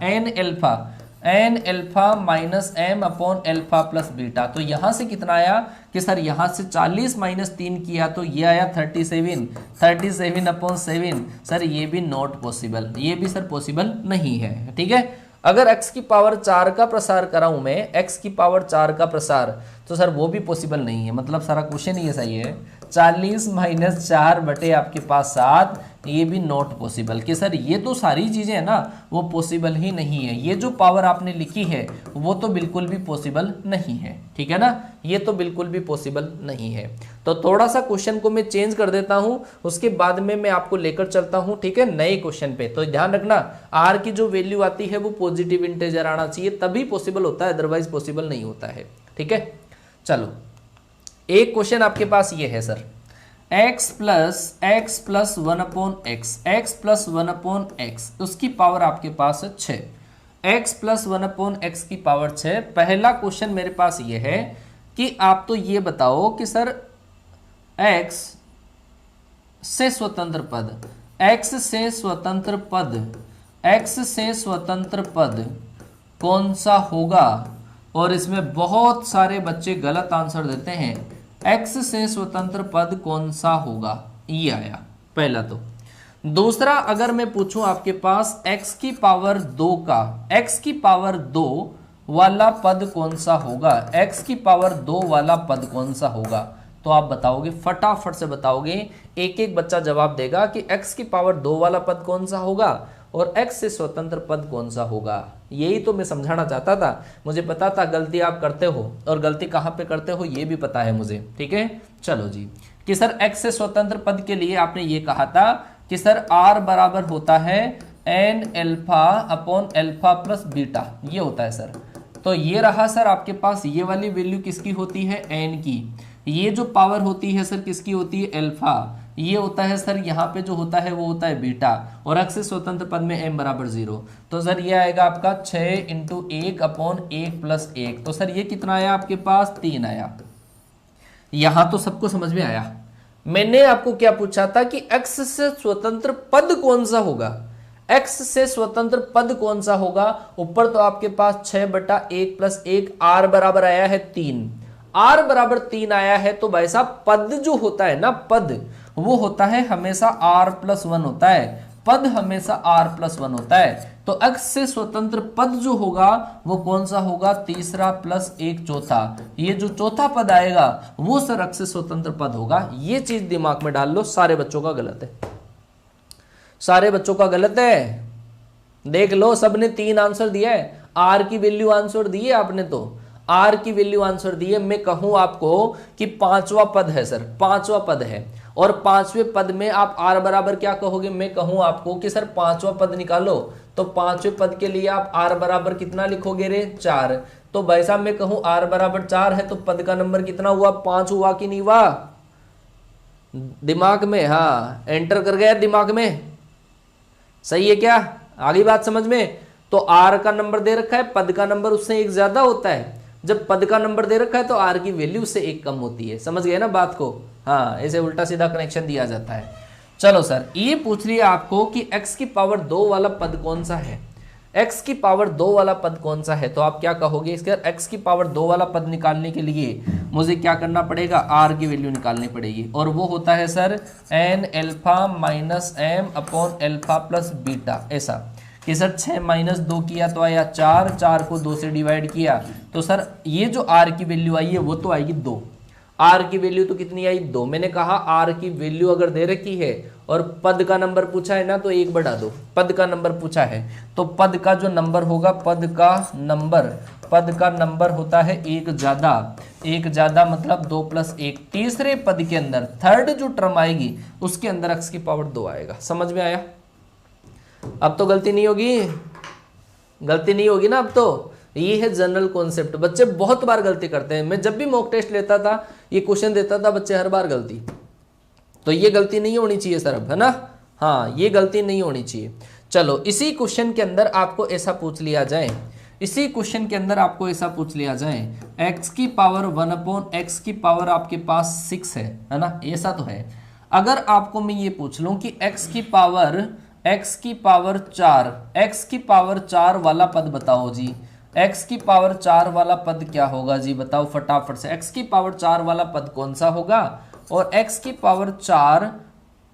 n alpha minus m upon alpha plus beta. तो यहां से कितना आया कि सर यहां से 40 माइनस 3 किया तो ये आया 37 अपॉन 7। सर ये भी नॉट पॉसिबल, ये भी सर पॉसिबल नहीं है। ठीक है, अगर x की पावर 4 का प्रसार कराऊं मैं, x की पावर 4 का प्रसार, तो सर वो भी पॉसिबल नहीं है। मतलब सारा क्वेश्चन ही ऐसा ही है, 40 माइनस 4 बटे आपके पास 7, ये भी नॉट पॉसिबल। कि सर ये तो सारी चीजें है ना वो पॉसिबल ही नहीं है, ये जो पावर आपने लिखी है वो तो बिल्कुल भी पॉसिबल नहीं है। ठीक है ना, ये तो बिल्कुल भी पॉसिबल नहीं है। तो थोड़ा सा क्वेश्चन को मैं चेंज कर देता हूं, उसके बाद में मैं आपको लेकर चलता हूं, ठीक है, नए क्वेश्चन पे। तो ध्यान रखना, आर की जो वैल्यू आती है वो पॉजिटिव इंटीजर आना चाहिए, तभी पॉसिबल होता है, अदरवाइज पॉसिबल नहीं होता है। ठीक है, चलो एक क्वेश्चन आपके पास ये है sir, x plus 1 upon x plus 1 upon x, उसकी पावर आपके पास है 6, x प्लस 1 अपॉन x की पावर 6। पहला क्वेश्चन मेरे पास ये है कि आप तो ये बताओ कि सर x से स्वतंत्र पद, x से स्वतंत्र पद कौन सा होगा। और इसमें बहुत सारे बच्चे गलत आंसर देते हैं, x से स्वतंत्र पद कौन सा होगा, ये आया पहला। तो दूसरा, अगर मैं पूछूं आपके पास x की पावर 2 का, x की पावर 2 वाला पद कौन सा होगा, x की पावर 2 वाला पद कौन सा होगा, तो आप बताओगे, फटाफट से बताओगे, एक एक बच्चा जवाब देगा कि x की पावर 2 वाला पद कौन सा होगा और x से स्वतंत्र पद कौन सा होगा। यही तो मैं समझाना चाहता था, मुझे पता था गलती आप करते हो, और गलती कहाँ पे करते हो ये भी पता है मुझे। ठीक है, चलो जी, कि सर x से स्वतंत्र पद के लिए आपने ये कहा था कि सर r बराबर होता है n alpha upon alpha plus beta, ये होता है सर। तो ये रहा सर आपके पास, ये वाली वैल्यू किसकी होती है, n की। ये जो पावर होती है सर किसकी होती है, अल्फा। ये होता है सर यहाँ पे जो होता है वो होता है बीटा, और x से स्वतंत्र पद में m बराबर 0। तो सर ये आएगा आपका 6 इंटू 1 अपॉन 1 प्लस 1। तो सर ये कितना आया आपके पास, 3 आया। यहां तो सबको समझ में आया। मैंने आपको क्या पूछा था कि x से स्वतंत्र पद कौन सा होगा, x से स्वतंत्र पद कौन सा होगा। ऊपर तो आपके पास 6/1 प्लस 1, r बराबर आया है 3, r बराबर 3 आया है। तो भाई साहब पद जो होता है ना, पद वो होता है हमेशा r प्लस 1 होता है। पद हमेशा r+1 होता है। तो x से स्वतंत्र पद जो होगा वो कौन सा होगा, तीसरा प्लस एक चौथा। ये जो चौथा पद आएगा वो सर x से स्वतंत्र पद होगा। ये चीज दिमाग में डाल लो, सारे बच्चों का गलत है, सारे बच्चों का गलत है। देख लो, सबने 3 आंसर दिया है, r की वैल्यू आंसर दी है आपने, तो r की वैल्यू आंसर दी है। मैं कहूं आपको कि 5वां पद है सर, 5वां पद है, और 5वें पद में आप r बराबर क्या कहोगे, मैं कहूं आपको कि सर 5वां पद निकालो, तो 5वें पद के लिए आप r बराबर कितना लिखोगे रे, 4। तो भाई साहब मैं कहूं r बराबर 4 है, तो पद का नंबर कितना हुआ, 5 हुआ कि नहीं हुआ, दिमाग में, हाँ एंटर कर गया दिमाग में, सही है क्या, आ गई बात समझ में। तो r का नंबर दे रखा है, पद का नंबर उससे एक ज्यादा होता है। जब पद का नंबर दे रखा है तो r की वैल्यू उससे एक कम होती है, समझ गए ना बात को। हाँ, ऐसे उल्टा सीधा कनेक्शन दिया जाता है। चलो सर, ये पूछ लिया आपको कि x की पावर 2 वाला पद कौन सा है, x की पावर 2 वाला पद कौन सा है, तो आप क्या कहोगे, इसके x की पावर 2 वाला पद निकालने के लिए मुझे क्या करना पड़ेगा, r की वैल्यू निकालनी पड़ेगी, और वो होता है sir n alpha minus m upon alpha plus beta. ऐसा कि सर 6 माइनस 2 किया तो आया 4, 4 को 2 से डिवाइड किया, तो सर ये जो r की वैल्यू आई है वो तो आएगी 2। r की वैल्यू तो कितनी आई, 2। मैंने कहा r की वैल्यू अगर दे रखी है और पद का नंबर पूछा है ना, तो 1 बढ़ा दो, पद का नंबर पूछा है तो पद का जो नंबर होगा, पद का नंबर होता है 1 ज्यादा, 1 ज्यादा मतलब 2 + 1। तीसरे पद के अंदर थर्ड जो टर्म आएगी उसके अंदर x की पावर 2 आएगा। समझ में आया, अब तो गलती नहीं होगी, गलती नहीं होगी ना अब तो। ये है जनरल कॉन्सेप्ट। बच्चे बहुत बार गलती करते हैं, मैं जब भी मॉक टेस्ट लेता था, ये क्वेश्चन देता था, बच्चे हर बार गलती, तो ये गलती नहीं होनी चाहिए सर अब, है ना, हाँ ये गलती नहीं होनी चाहिए। चलो, इसी क्वेश्चन के अंदर आपको ऐसा पूछ लिया जाए, इसी क्वेश्चन के अंदर आपको ऐसा पूछ लिया जाए, x की पावर 1/x की पावर आपके पास 6 है ना, ऐसा तो है। अगर आपको मैं ये पूछ लूं कि x की पावर 4 वाला पद बताओ जी, x की पावर 4 वाला पद क्या होगा जी, बताओ फटाफट से। x की पावर 4 वाला पद कौन सा होगा, और x की पावर 4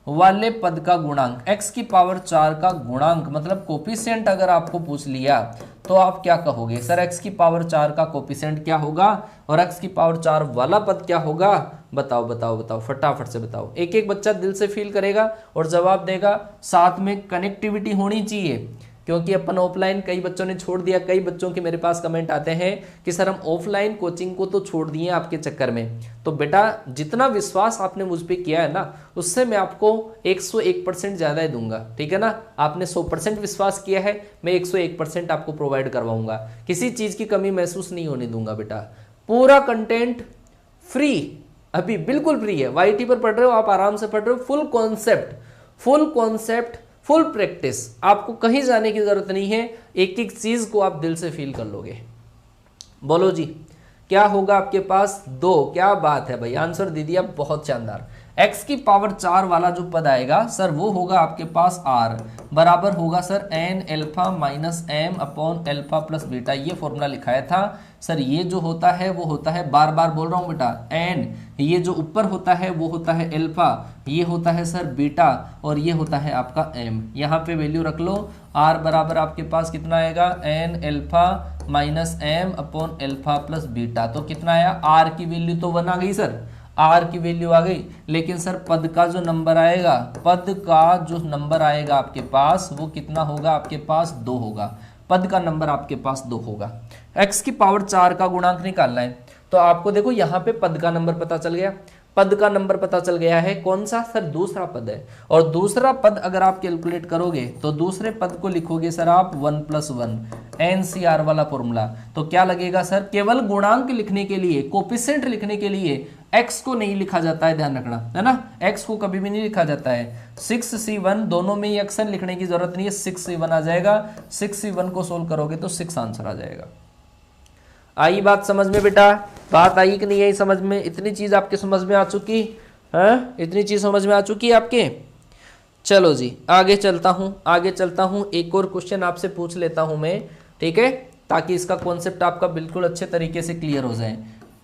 वाले पद का गुणांक, x की पावर 4 का गुणांक मतलब कोफिशिएंट अगर आपको पूछ लिया तो आप क्या कहोगे, सर x की पावर 4 का कोफिशिएंट क्या होगा और x की पावर 4 वाला पद क्या होगा, बताओ बताओ बताओ, फटाफट से बताओ। एक एक बच्चा दिल से फील करेगा और जवाब देगा, साथ में कनेक्टिविटी होनी चाहिए, क्योंकि अपन ऑफलाइन कई बच्चों ने छोड़ दिया। कई बच्चों के मेरे पास कमेंट आते हैं कि सर हम ऑफलाइन कोचिंग को तो छोड़ दिए आपके चक्कर में। तो बेटा जितना विश्वास आपने मुझ पे किया है ना, उससे मैं आपको 101% ज़्यादा ही दूंगा, ठीक है ना। आपने 100% विश्वास किया है, मैं 101% आपको प्रोवाइड करवाऊंगा, किसी चीज़ की कमी महसूस नहीं होने दूंगा बेटा। पूरा कंटेंट फ्री, अभी बिल्कुल फ्री है। वाईटी पर पढ़ रहे हो आप, आराम से पढ़ रहे हो, फुल कॉन्सेप्ट फुल प्रैक्टिस, आपको कहीं जाने की जरूरत नहीं है। एक एक चीज को आप दिल से फील कर लोगे। बोलो जी, क्या होगा आपके पास, 2। क्या बात है भाई, आंसर दे दिया, बहुत शानदार। x की पावर 4 वाला जो पद आएगा सर वो होगा आपके पास r, बराबर होगा sir n alpha minus m upon alpha plus beta. ये फॉर्मूला लिखाया था सर। ये जो होता है वो होता है, बार बार बोल रहा हूँ बेटा, n, ये जो ऊपर होता है वो होता है अल्फा, ये होता है सर बीटा, और ये होता है आपका m। यहाँ पे वैल्यू रख लो, r बराबर आपके पास कितना आएगा, n alpha minus m upon alpha plus beta. तो कितना आया, r की वैल्यू तो 1 आ गई सर, r की वैल्यू आ गई, लेकिन सर पद का जो नंबर आएगा, आपके पास वो कितना होगा, आपके पास 2 होगा। पद का नंबर आपके पास 2 होगा। x की पावर 4 का गुणांक निकालना है, तो आपको देखो यहाँ पे पद का नंबर पता चल गया। पद का नंबर पता चल गया है, कौन सा सर, दूसरा पद है। और दूसरा पद अगर आप कैलकुलेट करोगे तो दूसरे पद को लिखोगे सर आप 1 + 1 एनसीआर वाला फॉर्मूला। तो क्या लगेगा सर, केवल गुणांक लिखने के लिए, कोफिशिएंट लिखने के लिए x को नहीं लिखा जाता है, ध्यान रखना है ना, x को कभी भी नहीं लिखा जाता है। 6c1 दोनों में ही एक्शन लिखने की जरूरत नहीं है, 6c1 आ जाएगा। 6c1 को सोल्व करोगे तो 6 आंसर आ जाएगा। आई बात समझ में बेटा, बात आई कि नहीं आई समझ में, इतनी चीज आपके समझ में आ चुकी है, इतनी चीज समझ में आ चुकी है आपके। चलो जी आगे चलता हूं, एक और क्वेश्चन आपसे पूछ लेता हूं मैं, ठीक है, ताकि इसका कॉन्सेप्ट आपका बिल्कुल अच्छे तरीके से क्लियर हो जाए।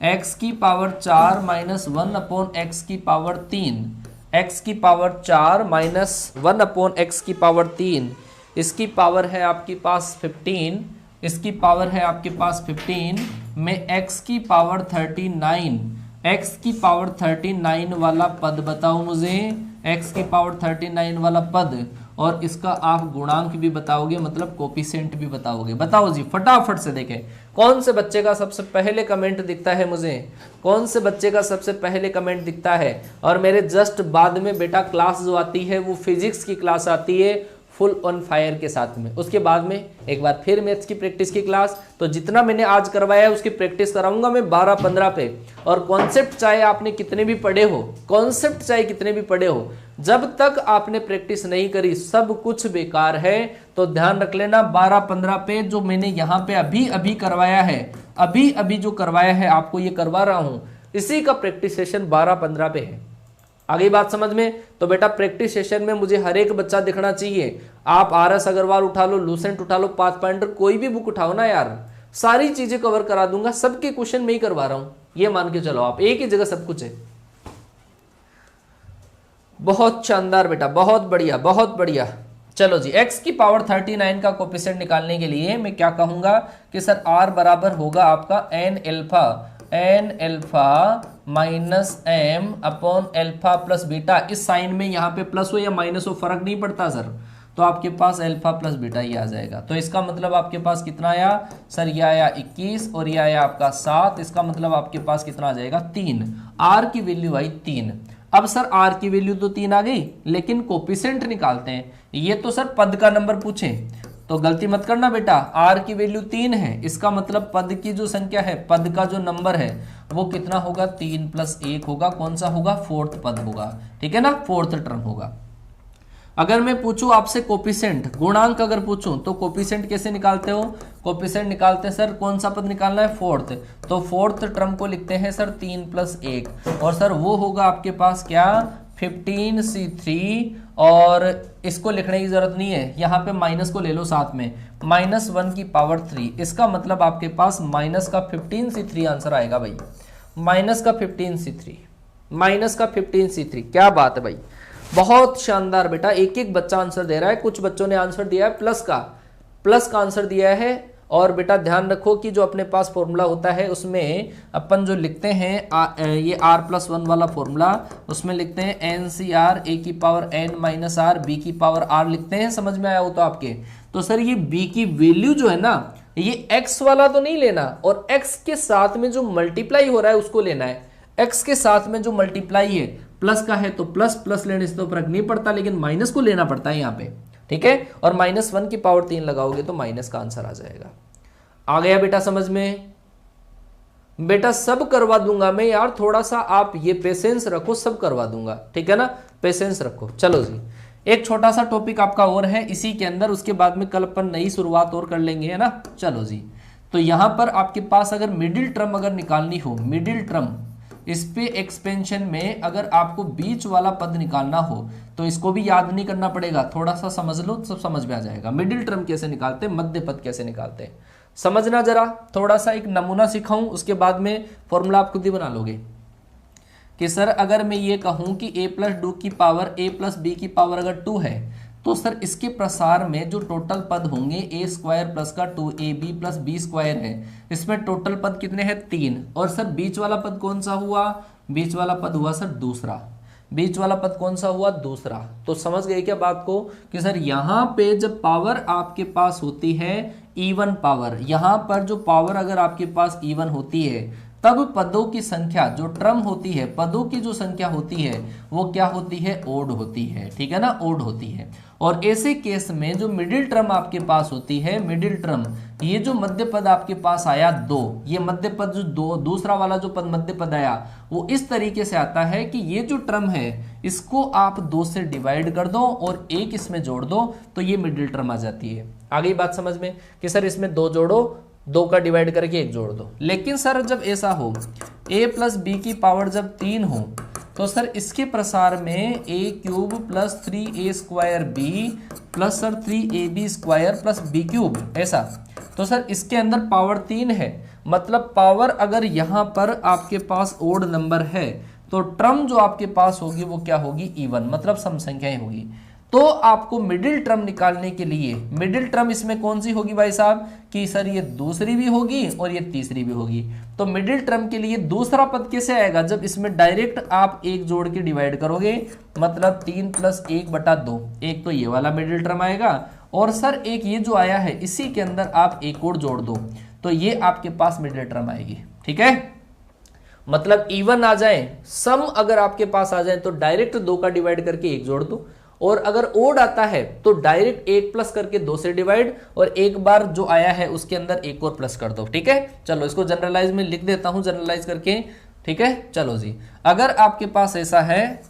x की पावर 4 - 1 अपॉन x की पावर 3, x की पावर 4 माइनस 1 अपॉन x की पावर 3, इसकी पावर है आपके पास 15, इसकी पावर है आपके पास 15 में x की पावर 39, x की पावर 39 वाला पद बताओ मुझे, x की पावर 39 वाला पद, और इसका आप गुणांक भी बताओगे, मतलब कोफिशिएंट भी बताओगे। बताओ जी फटाफट से देखें कौन से बच्चे का सबसे पहले कमेंट दिखता है मुझे, कौन से बच्चे का सबसे पहले कमेंट दिखता है। और मेरे जस्ट बाद में बेटा क्लास जो आती है वो फिजिक्स की क्लास आती है फुल ऑन फायर के साथ में, उसके बाद में एक बार फिर मैथ्स की प्रैक्टिस की क्लास। तो जितना मैंने आज करवाया है उसकी प्रैक्टिस कराऊंगा मैं 12-15 पे। और कॉन्सेप्ट चाहे आपने कितने भी पढ़े हो, कॉन्सेप्ट चाहे कितने भी पढ़े हो, जब तक आपने प्रैक्टिस नहीं करी सब कुछ बेकार है। तो ध्यान रख लेना 12-15 पे जो मैंने यहाँ पे अभी अभी करवाया है, अभी अभी जो करवाया है आपको ये करवा रहा हूं, इसी का प्रैक्टिस सेशन 12-15 पे है। आगे बात समझ में। तो बेटा प्रैक्टिस सेशन में मुझे हर एक बच्चा दिखना चाहिए। आप RS अग्रवाल उठा लो, लूसेंट उठा लो, पाथफाइंडर, कोई भी बुक उठाओ ना यार, सारी चीजें कवर करा दूंगा, सबके क्वेश्चन में ही करवा रहा हूं, ये मान के चलो आप, एक ही जगह सब कुछ है। बहुत शानदार बेटा, बहुत बढ़िया बहुत बढ़िया। चलो जी, x की पावर 39 का कोफिशिएंट निकालने के लिए मैं क्या कहूंगा कि सर r बराबर होगा आपका n alpha minus m upon alpha plus beta. इस साइन में यहाँ पे प्लस हो या माइनस हो फर्क नहीं पड़ता सर, तो आपके पास अल्फा प्लस बीटा ये आ जाएगा। तो इसका मतलब आपके पास कितना आया सर, ये आया 21 और ये आया आपका 7, इसका मतलब आपके पास कितना आ जाएगा 3। r की वैल्यू आई 3। अब सर r की वैल्यू तो 3 आ गई, लेकिन कोफिशिएंट निकालते हैं। ये तो सर पद का नंबर पूछे तो गलती मत करना बेटा, r की वैल्यू 3 है, इसका मतलब पद की जो संख्या है, पद का जो नंबर है वो कितना होगा 3 + 1 होगा। कौन सा होगा, फोर्थ पद होगा, ठीक है ना, फोर्थ टर्म होगा। अगर मैं पूछूं आपसे कोफिशिएंट, गुणांक अगर पूछूं तो कोफिशिएंट कैसे निकालते हो, कोफिशिएंट निकालते हैं सर, कौन सा पद निकालना है, फोर्थ। तो फोर्थ टर्म को लिखते हैं सर 3 + 1, और सर वो होगा आपके पास क्या 15c3, और इसको लिखने की जरूरत नहीं है, यहाँ पे माइनस को ले लो साथ में, -1 की पावर 3। इसका मतलब आपके पास माइनस का 15c3 आंसर आएगा भाई, माइनस का 15c3, माइनस का 15c3। क्या बात है भाई, बहुत शानदार बेटा। एक एक बच्चा आंसर दे रहा है, कुछ बच्चों ने आंसर दिया है प्लस का आंसर दिया है। और बेटा ध्यान रखो कि जो अपने पास फॉर्मूला होता है उसमें अपन जो लिखते हैं ये r+1 वाला फॉर्मूला, उसमें लिखते हैं NCR a की power n minus r b की पावर r लिखते हैं। समझ में आया हो तो आपके, तो सर ये b की वैल्यू जो है ना, ये x वाला तो नहीं लेना, और x के साथ में जो मल्टीप्लाई हो रहा है उसको लेना है। x के साथ में जो मल्टीप्लाई है प्लस का है तो प्लस लेने से तो फर्क नहीं पड़ता, लेकिन माइनस को लेना पड़ता है यहाँ पे, ठीक है। और -1 की पावर 3 लगाओगे तो माइनस का आंसर आ जाएगा। आ गया बेटा समझ में, बेटा सब करवा दूंगा मैं यार, थोड़ा सा आप ये पेशेंस रखो, सब करवा दूंगा, ठीक है ना, पेशेंस रखो। चलो जी, एक छोटा सा टॉपिक आपका और है इसी के अंदर, उसके बाद में कल अपन नई शुरुआत और कर लेंगे, है ना। चलो जी, तो यहां पर आपके पास अगर मिडिल टर्म अगर निकालनी हो, मिडिल टर्म, इस पे एक्सपेंशन में अगर आपको बीच वाला पद निकालना हो तो इसको भी याद नहीं करना पड़ेगा, थोड़ा सा समझ लो सब समझ में आ जाएगा। मिडिल टर्म कैसे निकालते हैं, मध्य पद कैसे निकालते हैं, समझना जरा। थोड़ा सा एक नमूना सिखाऊं, उसके बाद में फॉर्मूला आप खुद ही बना लोगे। कि सर अगर मैं ये कहूं कि a+2 की पावर a+b की पावर अगर 2 है, तो सर इसके प्रसार में जो टोटल पद होंगे a² प्लस का 2ab प्लस b² है, इसमें टोटल पद कितने हैं 3। और सर बीच वाला पद कौन सा हुआ, बीच वाला पद हुआ सर दूसरा, बीच वाला पद कौन सा हुआ दूसरा। तो समझ गए क्या बात को कि सर यहाँ पे जब पावर आपके पास होती है इवन पावर, यहाँ पर जो पावर अगर आपके पास इवन होती है तब पदों की संख्या जो टर्म होती है, पदों की जो संख्या होती है वो क्या होती है, ओड होती है, ठीक है ना, ओड होती है। और ऐसे केस में जो मिडिल टर्म आपके पास होती है, मिडिल टर्म, ये जो मध्य पद आपके पास आया 2, ये मध्य पद जो दूसरा वाला जो पद मध्य पद आया वो इस तरीके से आता है कि ये जो टर्म है इसको आप 2 से डिवाइड कर दो और 1 इसमें जोड़ दो, तो ये मिडिल टर्म आ जाती है। आ गई बात समझ में कि सर इसमें 2 जोड़ो, 2 का डिवाइड करके 1 जोड़ दो। लेकिन सर जब ऐसा हो a+b की पावर जब 3 हो, तो सर इसके प्रसार में a³ plus 3a² b plus sir 3ab² plus b³, ऐसा। तो सर इसके अंदर पावर 3 है, मतलब पावर अगर यहाँ पर आपके पास ओड नंबर है तो टर्म जो आपके पास होगी वो क्या होगी, इवन, मतलब सम संख्याएं होगी। तो आपको मिडिल टर्म निकालने के लिए, मिडिल टर्म इसमें कौन सी होगी भाई साहब, कि सर ये दूसरी भी होगी और ये तीसरी भी होगी। तो मिडिल टर्म के लिए दूसरा पद कैसे आएगा, जब इसमें डायरेक्ट आप एक जोड़ के डिवाइड करोगे, मतलब 3 + 1/2, एक तो ये वाला मिडिल टर्म आएगा, और सर एक ये जो आया है इसी के अंदर आप एक और जोड़ दो, तो ये आपके पास मिडिल टर्म आएगी। ठीक है, मतलब इवन आ जाए, सम अगर आपके पास आ जाए तो डायरेक्ट 2 का डिवाइड करके 1 जोड़ दो, और अगर ओड आता है तो डायरेक्ट 1 प्लस करके 2 से डिवाइड, और एक बार जो आया है उसके अंदर एक और प्लस कर दो। ठीक है, चलो इसको जनरलाइज में लिख देता हूं, जनरलाइज करके। ठीक है, चलो जी, अगर आपके पास ऐसा है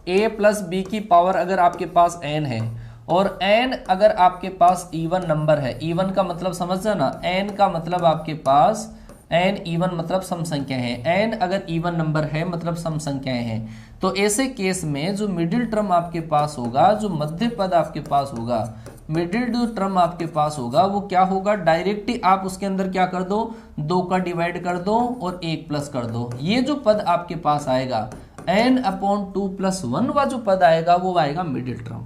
a + b की पावर अगर आपके पास n है, और n अगर आपके पास इवन नंबर है, इवन का मतलब समझ जाना, n का मतलब आपके पास n इवन मतलब सम संख्या है, n अगर इवन नंबर है मतलब सम संख्याएं हैं, तो ऐसे केस में जो मिडिल टर्म आपके पास होगा, जो मध्य पद आपके पास होगा, मिडिल जो टर्म आपके पास होगा वो क्या होगा, डायरेक्ट ही आप उसके अंदर क्या कर दो, 2 का डिवाइड कर दो और 1 प्लस कर दो। ये जो पद आपके पास आएगा n/2 + 1 वा जो पद आएगा वो आएगा मिडिल टर्म।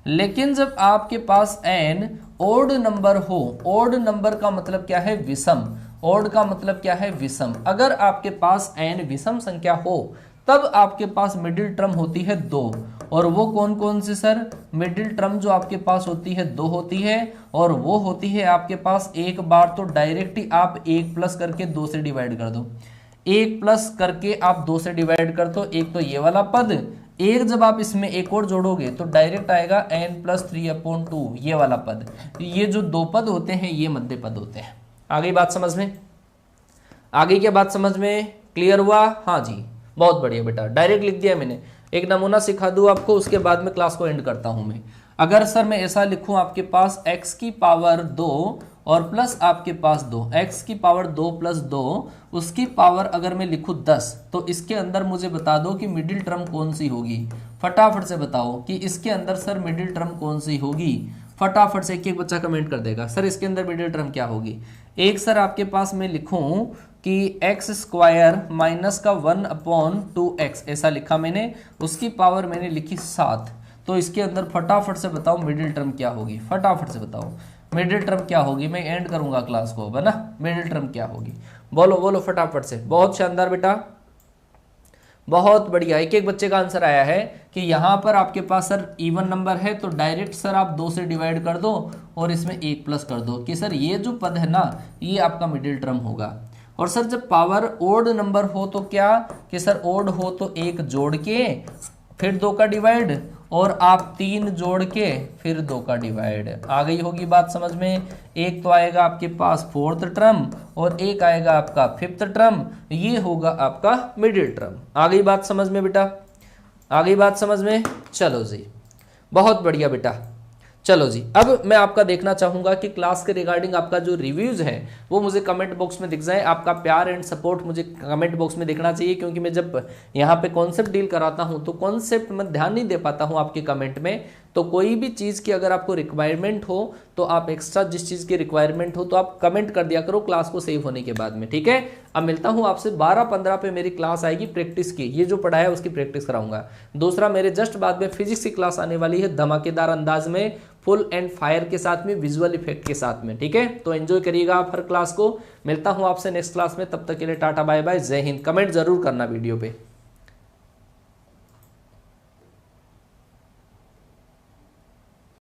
लेकिन जब आपके पास n ओड नंबर हो, ओड नंबर का मतलब क्या है, विषम, ओड का मतलब क्या है, विषम, अगर आपके पास n विषम संख्या हो तब आपके पास मिडिल टर्म होती है 2, और वो कौन कौन से सर, मिडिल टर्म जो आपके पास होती है 2 होती है, और वो होती है आपके पास एक बार तो डायरेक्ट ही आप 1 प्लस करके 2 से डिवाइड कर दो, 1 प्लस करके आप 2 से डिवाइड कर दो, एक तो ये वाला पद, एक जब आप इसमें एक और जोड़ोगे तो डायरेक्ट आएगा n + 3/2 ये वाला पद। ये जो 2 पद होते हैं ये मध्य पद होते हैं। आ गई बात समझ में, आ गई क्या बात समझ में, क्लियर हुआ, हाँ जी, बहुत बढ़िया बेटा, डायरेक्ट लिख दिया मैंने। एक नमूना सिखा दूं आपको, उसके बाद में क्लास को एंड करता हूं मैं। अगर सर मैं ऐसा लिखूं, आपके पास x की पावर 2 और प्लस आपके पास 2, x की पावर 2 + 2, उसकी पावर अगर मैं लिखूं 10, तो इसके अंदर मुझे बता दो कि मिडिल टर्म कौन सी होगी, फटाफट से बताओ कि इसके अंदर सर मिडिल टर्म कौन सी होगी, फटाफट से एक बच्चा कमेंट कर देगा, सर इसके अंदर मिडिल टर्म क्या होगी। एक सर आपके पास मैं लिखूं कि x² - 1/2x ऐसा लिखा मैंने, उसकी पावर मैंने लिखी 7, तो इसके अंदर फटाफट से बताओ मिडिल टर्म क्या होगी, फटाफट से बताओ मिडिल टर्म क्या होगी। मैं एंड करूंगा क्लास को, है ना, मिडिल टर्म क्या होगी, बोलो बोलो फटाफट से। बहुत शानदार बेटा, बहुत बढ़िया, एक एक बच्चे का आंसर आया है कि यहाँ पर आपके पास सर इवन नंबर है तो डायरेक्ट सर आप 2 से डिवाइड कर दो और इसमें 1 प्लस कर दो, कि सर ये जो पद है ना ये आपका मिडिल टर्म होगा। और सर जब पावर ओड नंबर हो तो क्या, कि सर ओड हो तो 1 जोड़ के फिर 2 का डिवाइड, और आप 3 जोड़ के फिर 2 का डिवाइड। आ गई होगी बात समझ में। एक तो आएगा आपके पास 4th टर्म और एक आएगा आपका 5th टर्म, ये होगा आपका मिडिल टर्म। आ गई बात समझ में बेटा, आ गई बात समझ में, चलो जी, बहुत बढ़िया बेटा। चलो जी, अब मैं आपका देखना चाहूंगा कि क्लास के रिगार्डिंग आपका जो रिव्यूज है वो मुझे कमेंट बॉक्स में दिख जाए। आपका प्यार एंड सपोर्ट मुझे कमेंट बॉक्स में दिखना चाहिए, क्योंकि मैं जब यहाँ पे कॉन्सेप्ट डील कराता हूँ तो कॉन्सेप्ट में ध्यान नहीं दे पाता हूँ आपके कमेंट में। तो कोई भी चीज़ की अगर आपको रिक्वायरमेंट हो तो आप एक्स्ट्रा जिस चीज़ की रिक्वायरमेंट हो तो आप कमेंट कर दिया करो क्लास को सेव होने के बाद में, ठीक है। अब मिलता हूँ आपसे 12-15 पे मेरी क्लास आएगी प्रैक्टिस की, ये जो पढ़ा है उसकी प्रैक्टिस कराऊंगा। दूसरा मेरे जस्ट बाद में फिजिक्स की क्लास आने वाली है धमाकेदार अंदाज में, फुल एंड फायर के साथ में, विजुअल इफेक्ट के साथ में, ठीक है। तो एंजॉय करिएगा आप हर क्लास को। मिलता हूँ आपसे नेक्स्ट क्लास में, तब तक के लिए टाटा बाय बाय, जय हिंद। कमेंट जरूर करना वीडियो पे।